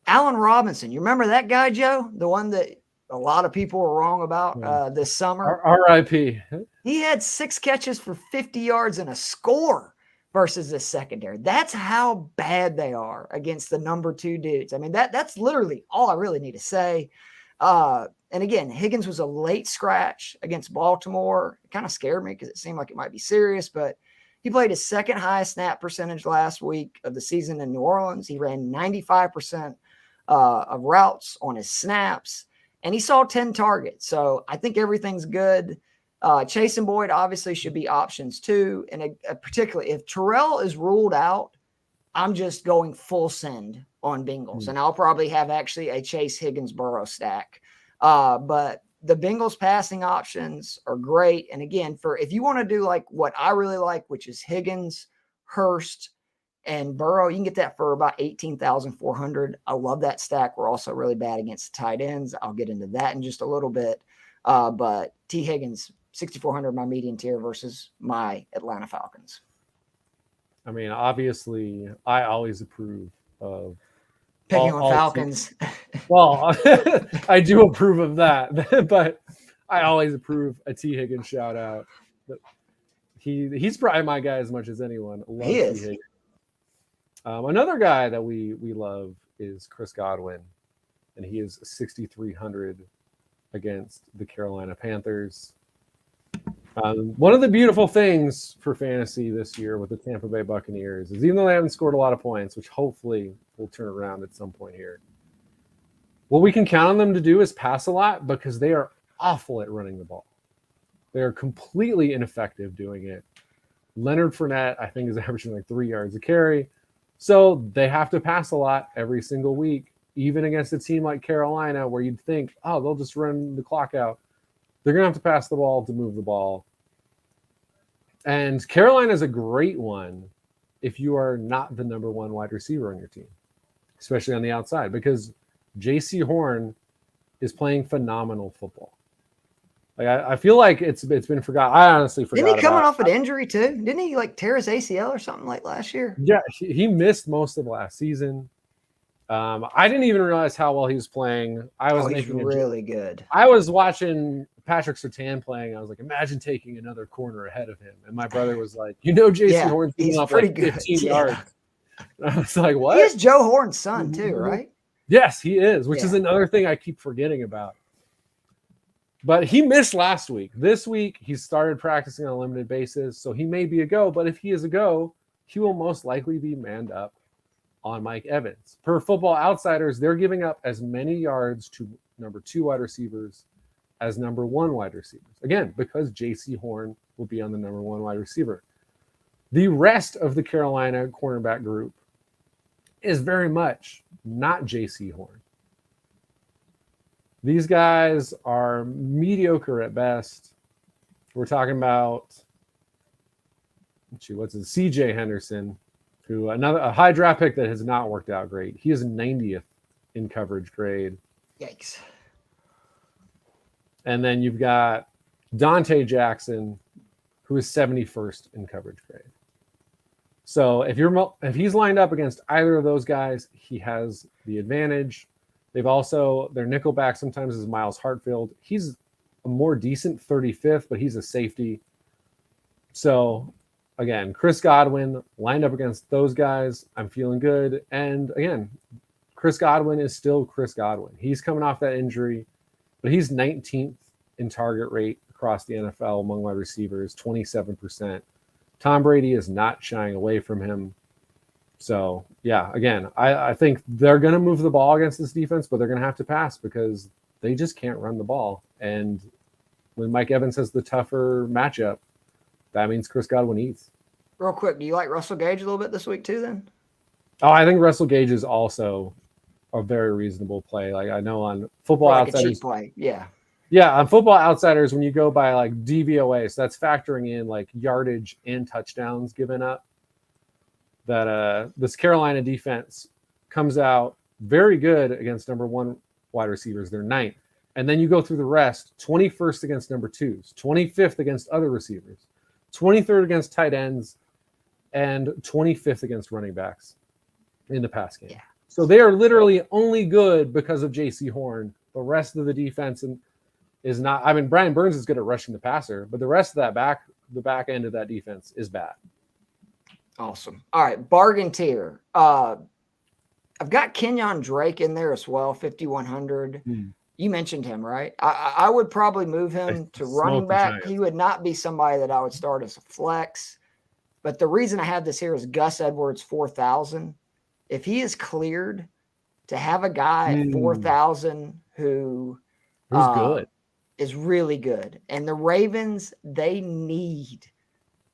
Allen Robinson, you remember that guy, Joe? The one that a lot of people were wrong about this summer. R.I.P. He had 6 catches for 50 yards and a score versus this secondary. That's how bad they are against the number 2 dudes. I mean, that's literally all I really need to say. And again, Higgins was a late scratch against Baltimore. It kind of scared me because it seemed like it might be serious, but he played his 2nd highest snap percentage last week of the season in New Orleans. He ran 95% of routes on his snaps, and he saw 10 targets. So I think everything's good. Chase and Boyd obviously should be options too. And particularly if Terrell is ruled out, I'm just going full send on Bengals. And I'll probably have actually a Chase Higgins Burrow stack. But the Bengals passing options are great. And again, if you want to do like what I really like, which is Higgins, Hurst, and Burrow, you can get that for about 18,400. I love that stack. We're also really bad against tight ends. I'll get into that in just a little bit. But T. Higgins, 6,400, my median tier versus my Atlanta Falcons. I mean, obviously, I always approve of picking on Falcons. Well, I do approve of that, but I always approve a T. Higgins shout out. He's probably my guy as much as anyone. I love he is. T. Higgins. Another guy that we love is Chris Godwin, and he is 6,300 against the Carolina Panthers. One of the beautiful things for fantasy this year with the Tampa Bay Buccaneers is even though they haven't scored a lot of points, which hopefully will turn around at some point here, what we can count on them to do is pass a lot because they are awful at running the ball. They are completely ineffective doing it. Leonard Fournette, I think, is averaging like 3 yards a carry. So they have to pass a lot every single week, even against a team like Carolina, where you'd think, oh, they'll just run the clock out. They're going to have to pass the ball to move the ball. And Carolina is a great one if you are not the number 1 wide receiver on your team, especially on the outside, because J.C. Horn is playing phenomenal football. Like I feel like it's been forgotten. I honestly forgot. Didn't he coming about off an injury too? Didn't he like tear his ACL or something like last year? Yeah, he missed most of last season. I didn't even realize how well he was playing. I was he's making really good. I was watching Patrick Surtain playing. I was like, imagine taking another corner ahead of him. And my brother was like, Jason Horn's giving up like 15 yards. And I was like, what? He is Joe Horn's son too, right? Yes, he is, which is another thing I keep forgetting about. But he missed last week. This week, he started practicing on a limited basis, so he may be a go. But if he is a go, he will most likely be manned up on Mike Evans. Per Football Outsiders, they're giving up as many yards to number 2 wide receivers as number 1 wide receivers. Again, because J.C. Horn will be on the number 1 wide receiver. The rest of the Carolina cornerback group is very much not J.C. Horn. These guys are mediocre at best. We're talking about, C.J. Henderson, who a high draft pick that has not worked out great. He is 90th in coverage grade. Yikes. And then you've got Dante Jackson, who is 71st in coverage grade. So if he's lined up against either of those guys, he has the advantage. Their nickelback sometimes is Miles Hartfield. He's a more decent 35th, but he's a safety. So again, Chris Godwin lined up against those guys. I'm feeling good. And again, Chris Godwin is still Chris Godwin. He's coming off that injury, but he's 19th in target rate across the NFL among wide receivers, 27%. Tom Brady is not shying away from him. So, yeah, again, I think they're going to move the ball against this defense, but they're going to have to pass because they just can't run the ball. And when Mike Evans has the tougher matchup, that means Chris Godwin eats. Real quick, do you like Russell Gage a little bit this week too then? Oh, I think Russell Gage is also a very reasonable play. Like I know on Football Outsiders. A cheap play, yeah. Yeah, on Football Outsiders, when you go by like DVOA, so that's factoring in like yardage and touchdowns given up, that this Carolina defense comes out very good against number 1 wide receivers. They're 9th. And then you go through the rest, 21st against number 2s, 25th against other receivers, 23rd against tight ends, and 25th against running backs in the pass game. Yeah. So they are literally only good because of J.C. Horn. The rest of the defense is not. I mean, Brian Burns is good at rushing the passer, but the rest of the back end of that defense is bad. Awesome. All right, bargain tier. I've got Kenyon Drake in there as well, 5,100. You mentioned him, right? I would probably move him to running back. He would not be somebody that I would start as a flex. But the reason I have this here is Gus Edwards, 4,000. If he is cleared, to have a guy at 4,000 who's good, is really good. And the Ravens, they need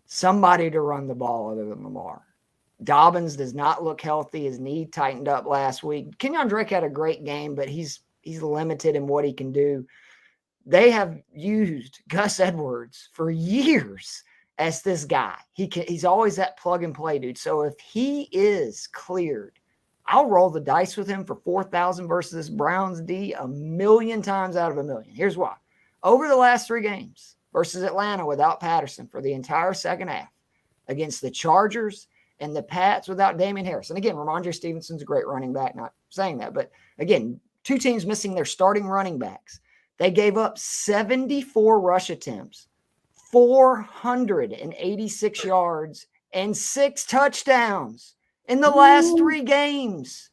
somebody to run the ball other than Lamar. Dobbins does not look healthy. His knee tightened up last week. Kenyon Drake had a great game, but he's limited in what he can do. They have used Gus Edwards for years as this guy. He's always that plug and play dude. So if he is cleared, I'll roll the dice with him for 4,000 versus this Browns D 1,000,000 times out of 1,000,000. Here's why. Over the last 3 games versus Atlanta without Patterson for the entire second half, against the Chargers and the Pats without Damian Harris. And again, Ramondre Stevenson's a great running back, not saying that. But again, 2 teams missing their starting running backs. They gave up 74 rush attempts, 486 yards, and 6 touchdowns in the last 3 games.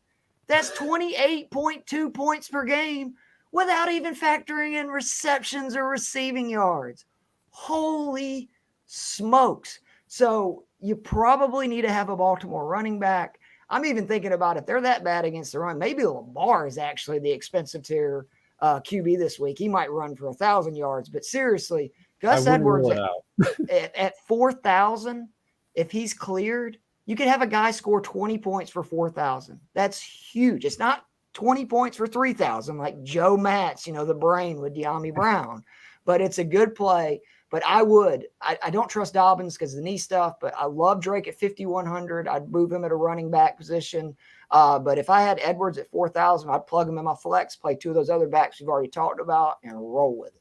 That's 28.2 points per game without even factoring in receptions or receiving yards. Holy smokes. So you probably need to have a Baltimore running back. I'm even thinking about if they're that bad against the run, maybe Lamar is actually the expensive tier QB this week. He might run for 1,000 yards, but seriously, Gus Edwards at 4,000, if he's cleared, you could have a guy score 20 points for 4,000. That's huge. It's not 20 points for 3,000 like Joe Matz, the brain with De'Ami Brown, but it's a good play. But I don't trust Dobbins because of the knee stuff, but I love Drake at 5,100. I'd move him at a running back position. But if I had Edwards at 4,000, I'd plug him in my flex, play 2 of those other backs we've already talked about, and roll with it.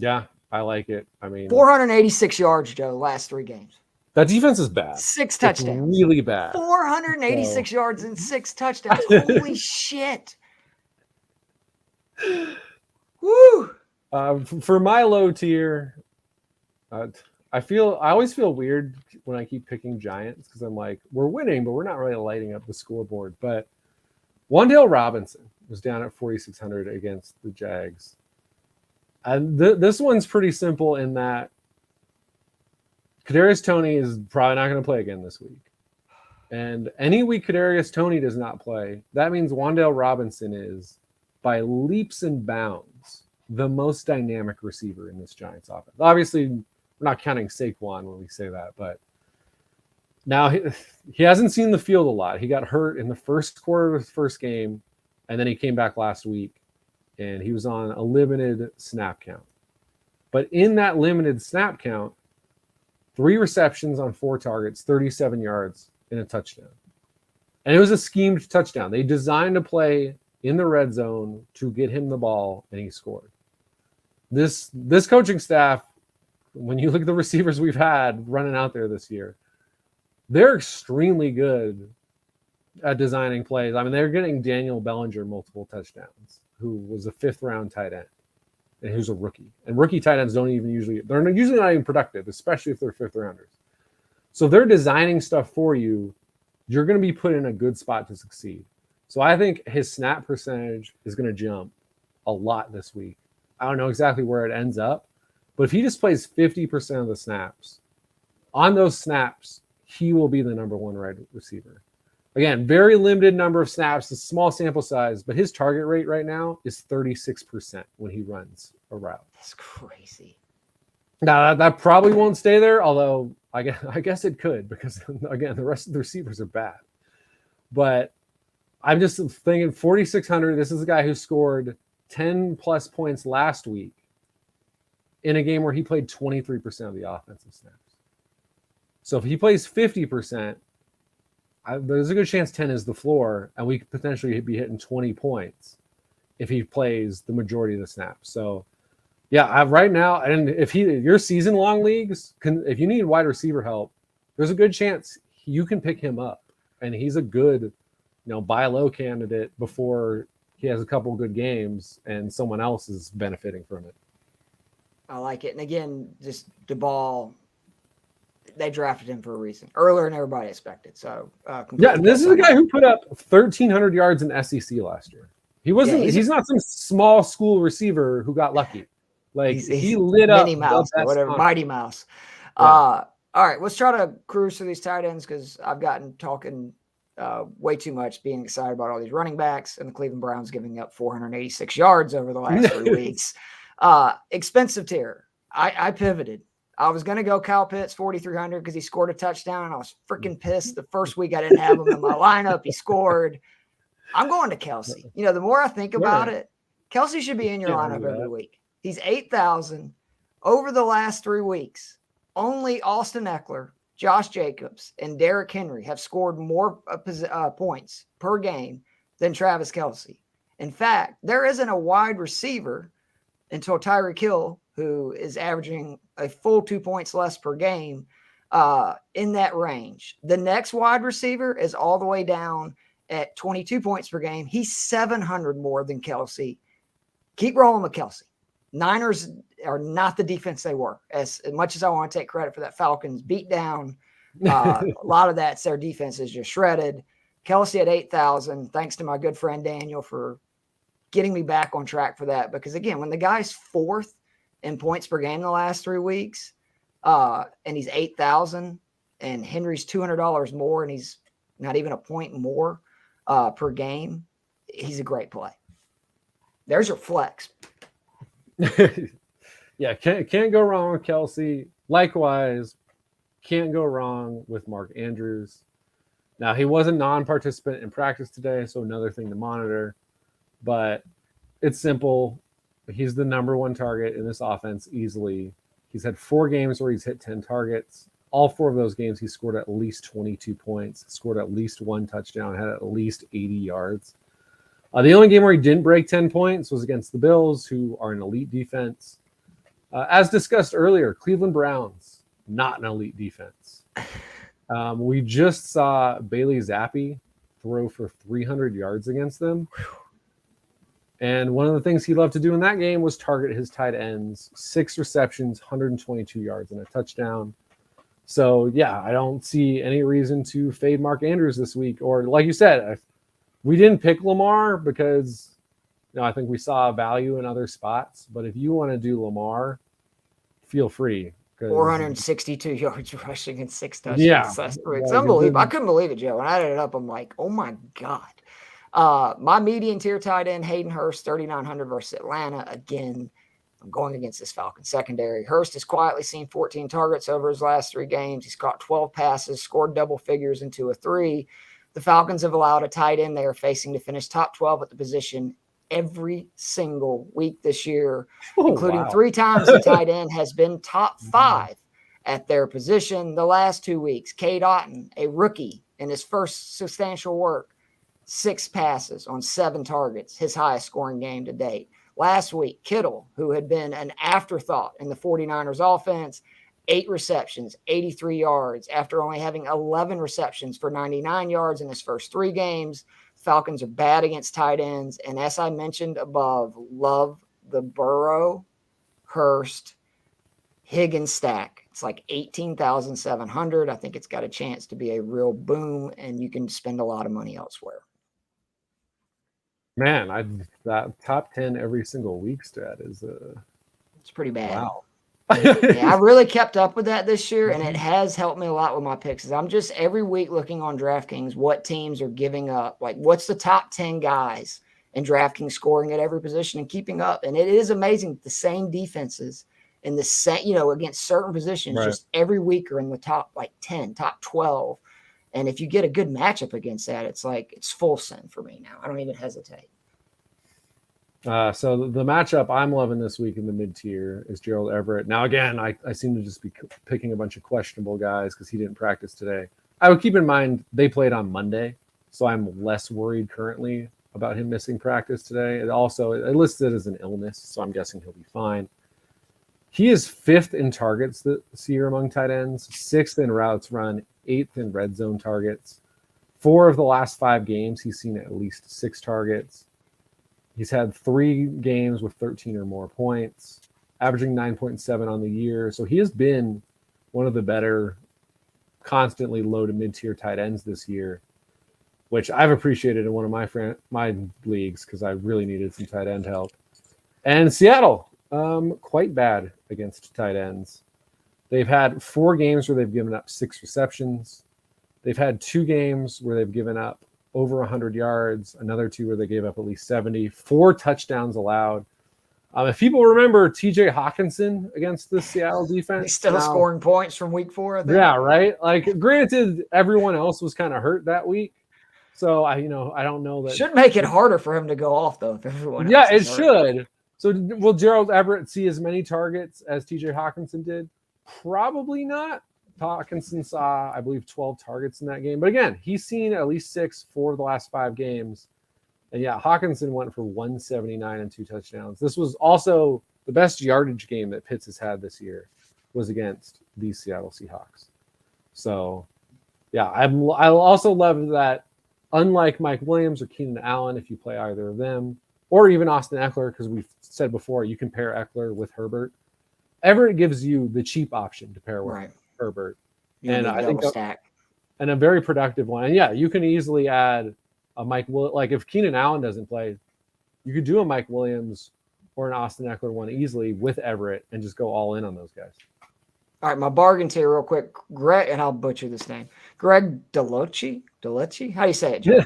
Yeah, I like it. I mean, 486 yards, Joe, last 3 games. That defense is bad. 6 touchdowns. It's really bad. 486 yards and 6 touchdowns. Holy shit. Woo! For my low tier, I always feel weird when I keep picking Giants because I'm like, we're winning, but we're not really lighting up the scoreboard. But Wan'Dale Robinson was down at 4,600 against the Jags. And this one's pretty simple in that Kadarius Toney is probably not going to play again this week. And any week Kadarius Toney does not play, that means Wan'Dale Robinson is, by leaps and bounds, the most dynamic receiver in this Giants offense. Obviously, we're not counting Saquon when we say that, but now he hasn't seen the field a lot. He got hurt in the first quarter of his first game, and then he came back last week, and he was on a limited snap count. But in that limited snap count, 3 receptions on 4 targets, 37 yards, and a touchdown. And it was a schemed touchdown. They designed a play in the red zone to get him the ball, and he scored. This coaching staff, when you look at the receivers we've had running out there this year, they're extremely good at designing plays. I mean, they're getting Daniel Bellinger multiple touchdowns, who was a 5th-round tight end, and who's a rookie. And rookie tight ends they're usually not even productive, especially if they're 5th-rounders. So they're designing stuff for you. You're going to be put in a good spot to succeed. So I think his snap percentage is going to jump a lot this week. I don't know exactly where it ends up, but if he just plays 50% of the snaps, on those snaps, he will be the number 1 wide receiver. Again, very limited number of snaps, a small sample size, but his target rate right now is 36% when he runs a route. That's crazy. Now, that probably won't stay there, although I guess it could because, again, the rest of the receivers are bad. But I'm just thinking 4,600, this is a guy who scored 10-plus points last week in a game where he played 23% of the offensive snaps. So if he plays 50%, there's a good chance 10 is the floor, and we could potentially be hitting 20 points if he plays the majority of the snaps. So, yeah, right now, and if your season-long leagues, if you need wide receiver help, there's a good chance you can pick him up, and he's a good, buy low candidate before he has a couple good games and someone else is benefiting from it. I like it. And again, just the ball, they drafted him for a reason earlier than everybody expected. So yeah, this is a guy who put up 1,300 yards in SEC last year. He wasn't. Yeah, he's not some small school receiver who got lucky. Like he lit up Minnie Mouse or whatever, Mighty Mouse. Yeah. All right, let's try to cruise through these tight ends because I've gotten talking way too much, being excited about all these running backs and the Cleveland Browns giving up 486 yards over the last 3 weeks. Expensive tier. I pivoted. I was going to go Kyle Pitts, 4,300, because he scored a touchdown. I was freaking pissed. The first week I didn't have him in my lineup. He scored. I'm going to Kelsey. The more I think about it, Kelsey should be in your lineup every week. He's 8,000 over the last 3 weeks. Only Austin Eckler, Josh Jacobs, and Derrick Henry have scored more points per game than Travis Kelsey. In fact, there isn't a wide receiver until Tyreek Hill, who is averaging a full 2 points less per game in that range. The next wide receiver is all the way down at 22 points per game. He's 700 more than Kelsey. Keep rolling with Kelsey. Niners are not the defense they were. As much as I want to take credit for that Falcons beat down, a lot of that's their defense is just shredded. Kelsey at 8,000, thanks to my good friend Daniel for getting me back on track for that. Because, again, when the guy's 4th in points per game the last 3 weeks, and he's 8,000, and Henry's $200 more, and he's not even a point more per game, he's a great play. There's your flex. Yeah, can't go wrong with Kelsey. Likewise, can't go wrong with Mark Andrews. Now, he was a non-participant in practice today, so another thing to monitor. But it's simple. He's the number 1 target in this offense easily. He's had 4 games where he's hit 10 targets. All 4 of those games, he scored at least 22 points, scored at least 1 touchdown, had at least 80 yards. The only game where he didn't break 10 points was against the Bills, who are an elite defense. As discussed earlier, Cleveland Browns, not an elite defense. We just saw Bailey Zappi throw for 300 yards against them. And one of the things he loved to do in that game was target his tight ends. 6 receptions, 122 yards, and a touchdown. So, yeah, I don't see any reason to fade Mark Andrews this week. Or, like you said, we didn't pick Lamar because I think we saw value in other spots. But if you want to do Lamar, feel free. 462 yards rushing and 6 touchdowns. Yeah, it's unbelievable. I couldn't believe it, Joe. When I added it up, I'm like, oh my God. My median tier tight end, Hayden Hurst, 3,900 versus Atlanta. Again, I'm going against this Falcons secondary. Hurst has quietly seen 14 targets over his last 3 games. He's caught 12 passes, scored double figures in 2 of 3. The Falcons have allowed a tight end they are facing to finish top 12 at the position every single week this year, including 3 times the tight end has been top 5 at their position the last 2 weeks. Cade Otton, a rookie in his first substantial work, 6 passes on 7 targets, his highest scoring game to date. Last week, Kittle, who had been an afterthought in the 49ers offense, 8 receptions, 83 yards after only having 11 receptions for 99 yards in his first 3 games. Falcons are bad against tight ends. And as I mentioned above, love the Burrow, Hurst, Higgins stack. It's like 18,700. I think it's got a chance to be a real boom, and you can spend a lot of money elsewhere. Man, that top 10 every single week stat is it's pretty bad. Wow. Yeah, I really kept up with that this year, and it has helped me a lot with my picks. I'm just every week looking on DraftKings what teams are giving up. Like, what's the top 10 guys in DraftKings scoring at every position and keeping up? And it is amazing. The same defenses in the same, against certain positions, right, just every week are in the top 10, top 12. And if you get a good matchup against that, it's full send for me now. I don't even hesitate. So the matchup I'm loving this week in the mid-tier is Gerald Everett. Now, again, I seem to just be picking a bunch of questionable guys because he didn't practice today. I would keep in mind they played on Monday, so I'm less worried currently about him missing practice today. It listed as an illness, so I'm guessing he'll be fine. He is 5th in targets this year among tight ends, 6th in routes run, 8th in red zone targets. 4 of the last 5 games, he's seen at least 6 targets. He's had 3 games with 13 or more points, averaging 9.7 on the year. So he has been one of the better, constantly low to mid-tier tight ends this year, which I've appreciated in one of my leagues because I really needed some tight end help. And Seattle, quite bad against tight ends. They've had 4 games where they've given up 6 receptions. They've had 2 games where they've given up over 100 yards, another 2 where they gave up at least 70, 4 touchdowns allowed. If people remember TJ Hawkinson against the Seattle defense. He's still scoring points from week 4, I think. Yeah, right? Granted, everyone else was kind of hurt that week. So, I don't know that. Should make it harder for him to go off, though, if everyone else Yeah, it hurt. should. So, will Gerald Everett see as many targets as TJ Hawkinson did? Probably not. Hawkinson saw, I believe, 12 targets in that game. But again, he's seen at least 6 for the last 5 games. And yeah, Hawkinson went for 179 and 2 touchdowns. This was also the best yardage game that Pitts has had this year was against the Seattle Seahawks. So yeah, I also love that unlike Mike Williams or Keenan Allen, if you play either of them, or even Austin Eckler, because we've said before, you can pair Eckler with Herbert. Everett gives you the cheap option to pair with. Right. Herbert, and I think and a very productive one. And yeah, you can easily add a Mike like if Keenan Allen doesn't play, you could do a Mike Williams or an Austin Eckler one easily with Everett and just go all in on those guys. All right, my bargain tier real quick. Greg, and I'll butcher this name. Greg Delochi? How do you say it, Joe?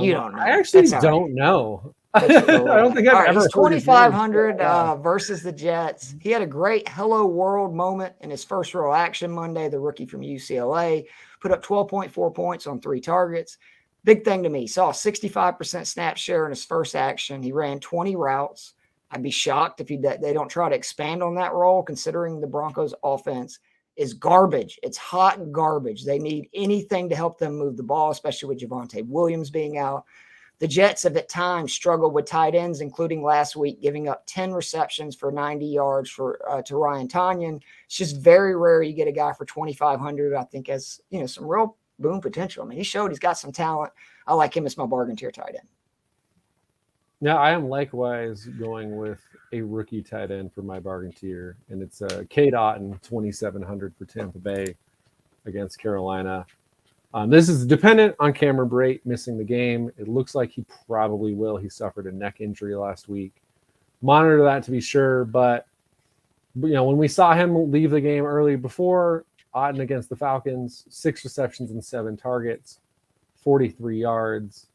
You don't know. I actually don't know. I don't think I've ever. He's 2,500 versus the Jets. He had a great hello world moment in his first real action Monday. The rookie from UCLA put up 12.4 points on 3 targets. Big thing to me. Saw a 65% snap share in his first action. He ran 20 routes. I'd be shocked if they don't try to expand on that role, considering the Broncos' offense is garbage. It's hot garbage. They need anything to help them move the ball, especially with Javonte Williams being out. The Jets have at times struggled with tight ends, including last week, giving up 10 receptions for 90 yards to Ryan Tanyan. It's just very rare you get a guy for 2,500. I think has some real boom potential. I mean, he showed he's got some talent. I like him as my bargain tier tight end. Yeah, I am likewise going with a rookie tight end for my bargain tier, and it's Cade Otton, 2,700 for Tampa Bay against Carolina. This is dependent on Cameron Brate missing the game. It looks like he probably will. He suffered a neck injury last week. Monitor that to be sure, but when we saw him leave the game early before, Otton against the Falcons, 6 receptions and 7 targets, 43 yards.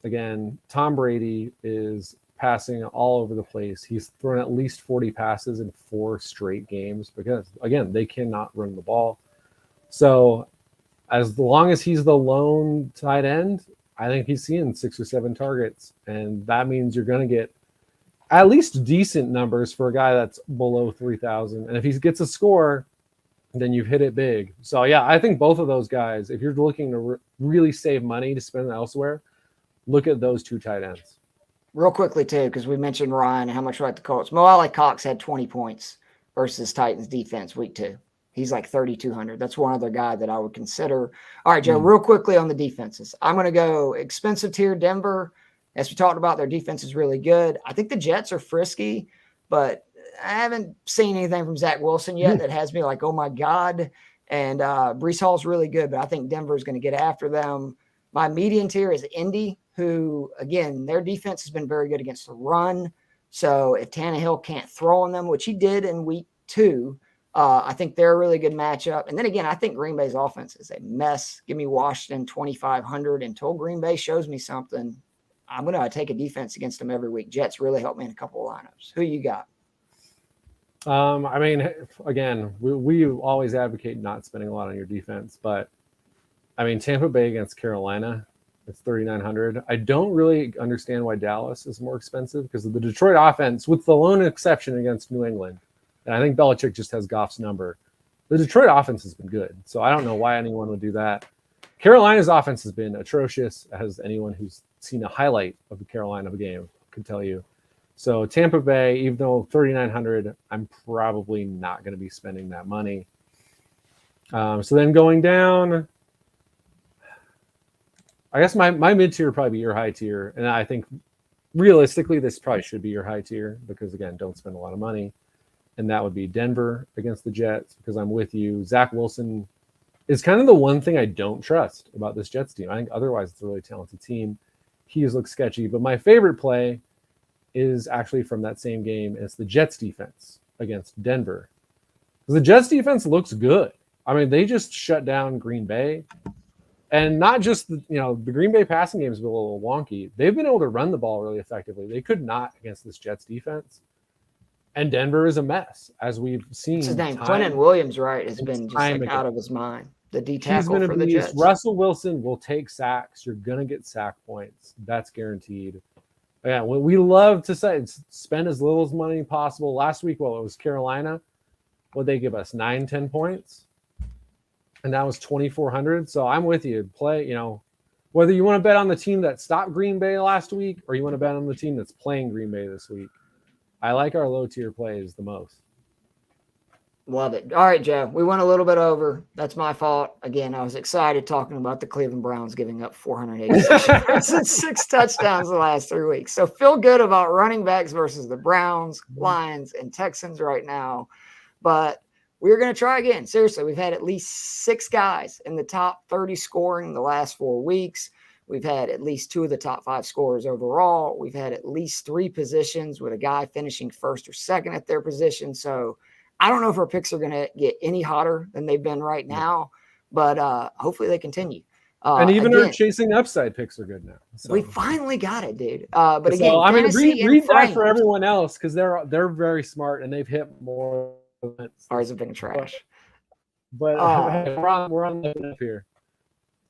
Again, Tom Brady is passing all over the place. He's thrown at least 40 passes in 4 straight games because, again, they cannot run the ball. So as long as he's the lone tight end, I think he's seeing 6 or 7 targets. And that means you're going to get at least decent numbers for a guy that's below 3,000. And if he gets a score, then you've hit it big. So, yeah, I think both of those guys, if you're looking to really save money to spend elsewhere, look at those 2 tight ends. Real quickly, too, because we mentioned Ryan and how much we like the Colts. Mo Alley-Cox had 20 points versus Titans defense week 2. He's like 3,200. That's one other guy that I would consider. All right, Joe, real quickly on the defenses. I'm going to go expensive tier Denver. As we talked about, their defense is really good. I think the Jets are frisky, but I haven't seen anything from Zach Wilson yet that has me like, oh, my God. And Breece Hall's really good, but I think Denver is going to get after them. My median tier is Indy, who, again, their defense has been very good against the run. So if Tannehill can't throw on them, which he did in week 2, I think they're a really good matchup. And then again, I think Green Bay's offense is a mess. Give me Washington 2,500 until Green Bay shows me something. I'm going to take a defense against them every week. Jets really helped me in a couple of lineups. Who you got? I mean, again, we always advocate not spending a lot on your defense, but I mean, Tampa Bay against Carolina, it's 3,900. I don't really understand why Dallas is more expensive because of the Detroit offense, with the lone exception against New England. And I think Belichick just has Goff's number. The Detroit offense has been good, so I don't know why anyone would do that. Carolina's offense has been atrocious, as anyone who's seen a highlight of the Carolina game could tell you. So Tampa Bay, even though 3,900, I'm probably not going to be spending that money. So then going down, I guess my mid-tier would probably be your high tier. And I think realistically, this probably should be your high tier because, again, don't spend a lot of money. And that would be Denver against the Jets because I'm with you. Zach Wilson is kind of the one thing I don't trust about this Jets team. I think otherwise it's a really talented team. He looks sketchy. But my favorite play is actually from that same game. And it's the Jets defense against Denver. Because the Jets defense looks good. I mean, they just shut down Green Bay. And not just, the Green Bay passing game has been a little wonky. They've been able to run the ball really effectively. They could not against this Jets defense. And Denver is a mess, as we've seen. What's his name? Quentin Williams, right, has been just like out of his mind. The D tackle for the Jets. Russell Wilson will take sacks. You're going to get sack points. That's guaranteed. Yeah, we love to say spend as little as money possible. Last week, it was Carolina. What'd they give us? 9-10 points? And that was 2,400. So I'm with you. Play, whether you want to bet on the team that stopped Green Bay last week or you want to bet on the team that's playing Green Bay this week. I like our low tier plays the most. Love it. All right, Joe. We went a little bit over. That's my fault. Again, I was excited talking about the Cleveland Browns giving up 486 yards and 6 touchdowns the last 3 weeks. So feel good about running backs versus the Browns, Lions, and Texans right now. But we're going to try again. Seriously, we've had at least 6 guys in the top 30 scoring the last 4 weeks. We've had at least 2 of the top 5 scorers overall. We've had at least 3 positions with a guy finishing first or second at their position. So I don't know if our picks are going to get any hotter than they've been right now, but hopefully they continue. And even our chasing upside picks are good now. So. We finally got it, dude. But again, I mean, read that for everyone else because they're very smart and they've hit more. Ours have been trash. But we're on the up here.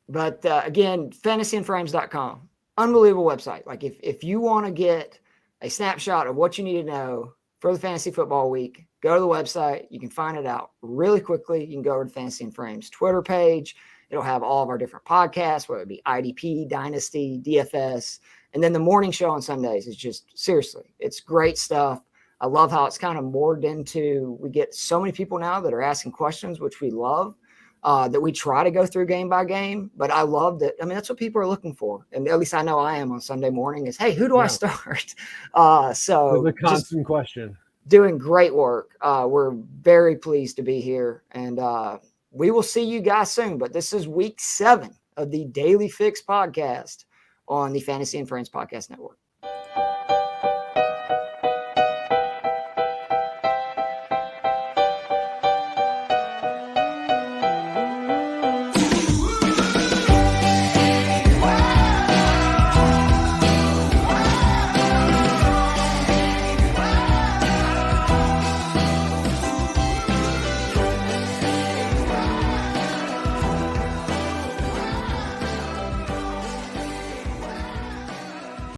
But again, fantasyandframes.com, unbelievable website. Like if you want to get a snapshot of what you need to know for the fantasy football week, go to the website. You can find it out really quickly. You can go over to Fantasy and Frames Twitter page. It'll have all of our different podcasts, whether it be IDP, Dynasty, DFS. And then the morning show on Sundays is just, seriously, it's great stuff. I love how it's kind of morphed into, we get so many people now that are asking questions, which we love, that we try to go through game by game. But I love that. I mean, that's what people are looking for. And at least I know I am on Sunday morning is, hey, who do I start? So the constant question. Doing great work. We're very pleased to be here. And we will see you guys soon. But this is week 7 of the Daily Fix podcast on the Fantasy and Friends Podcast Network.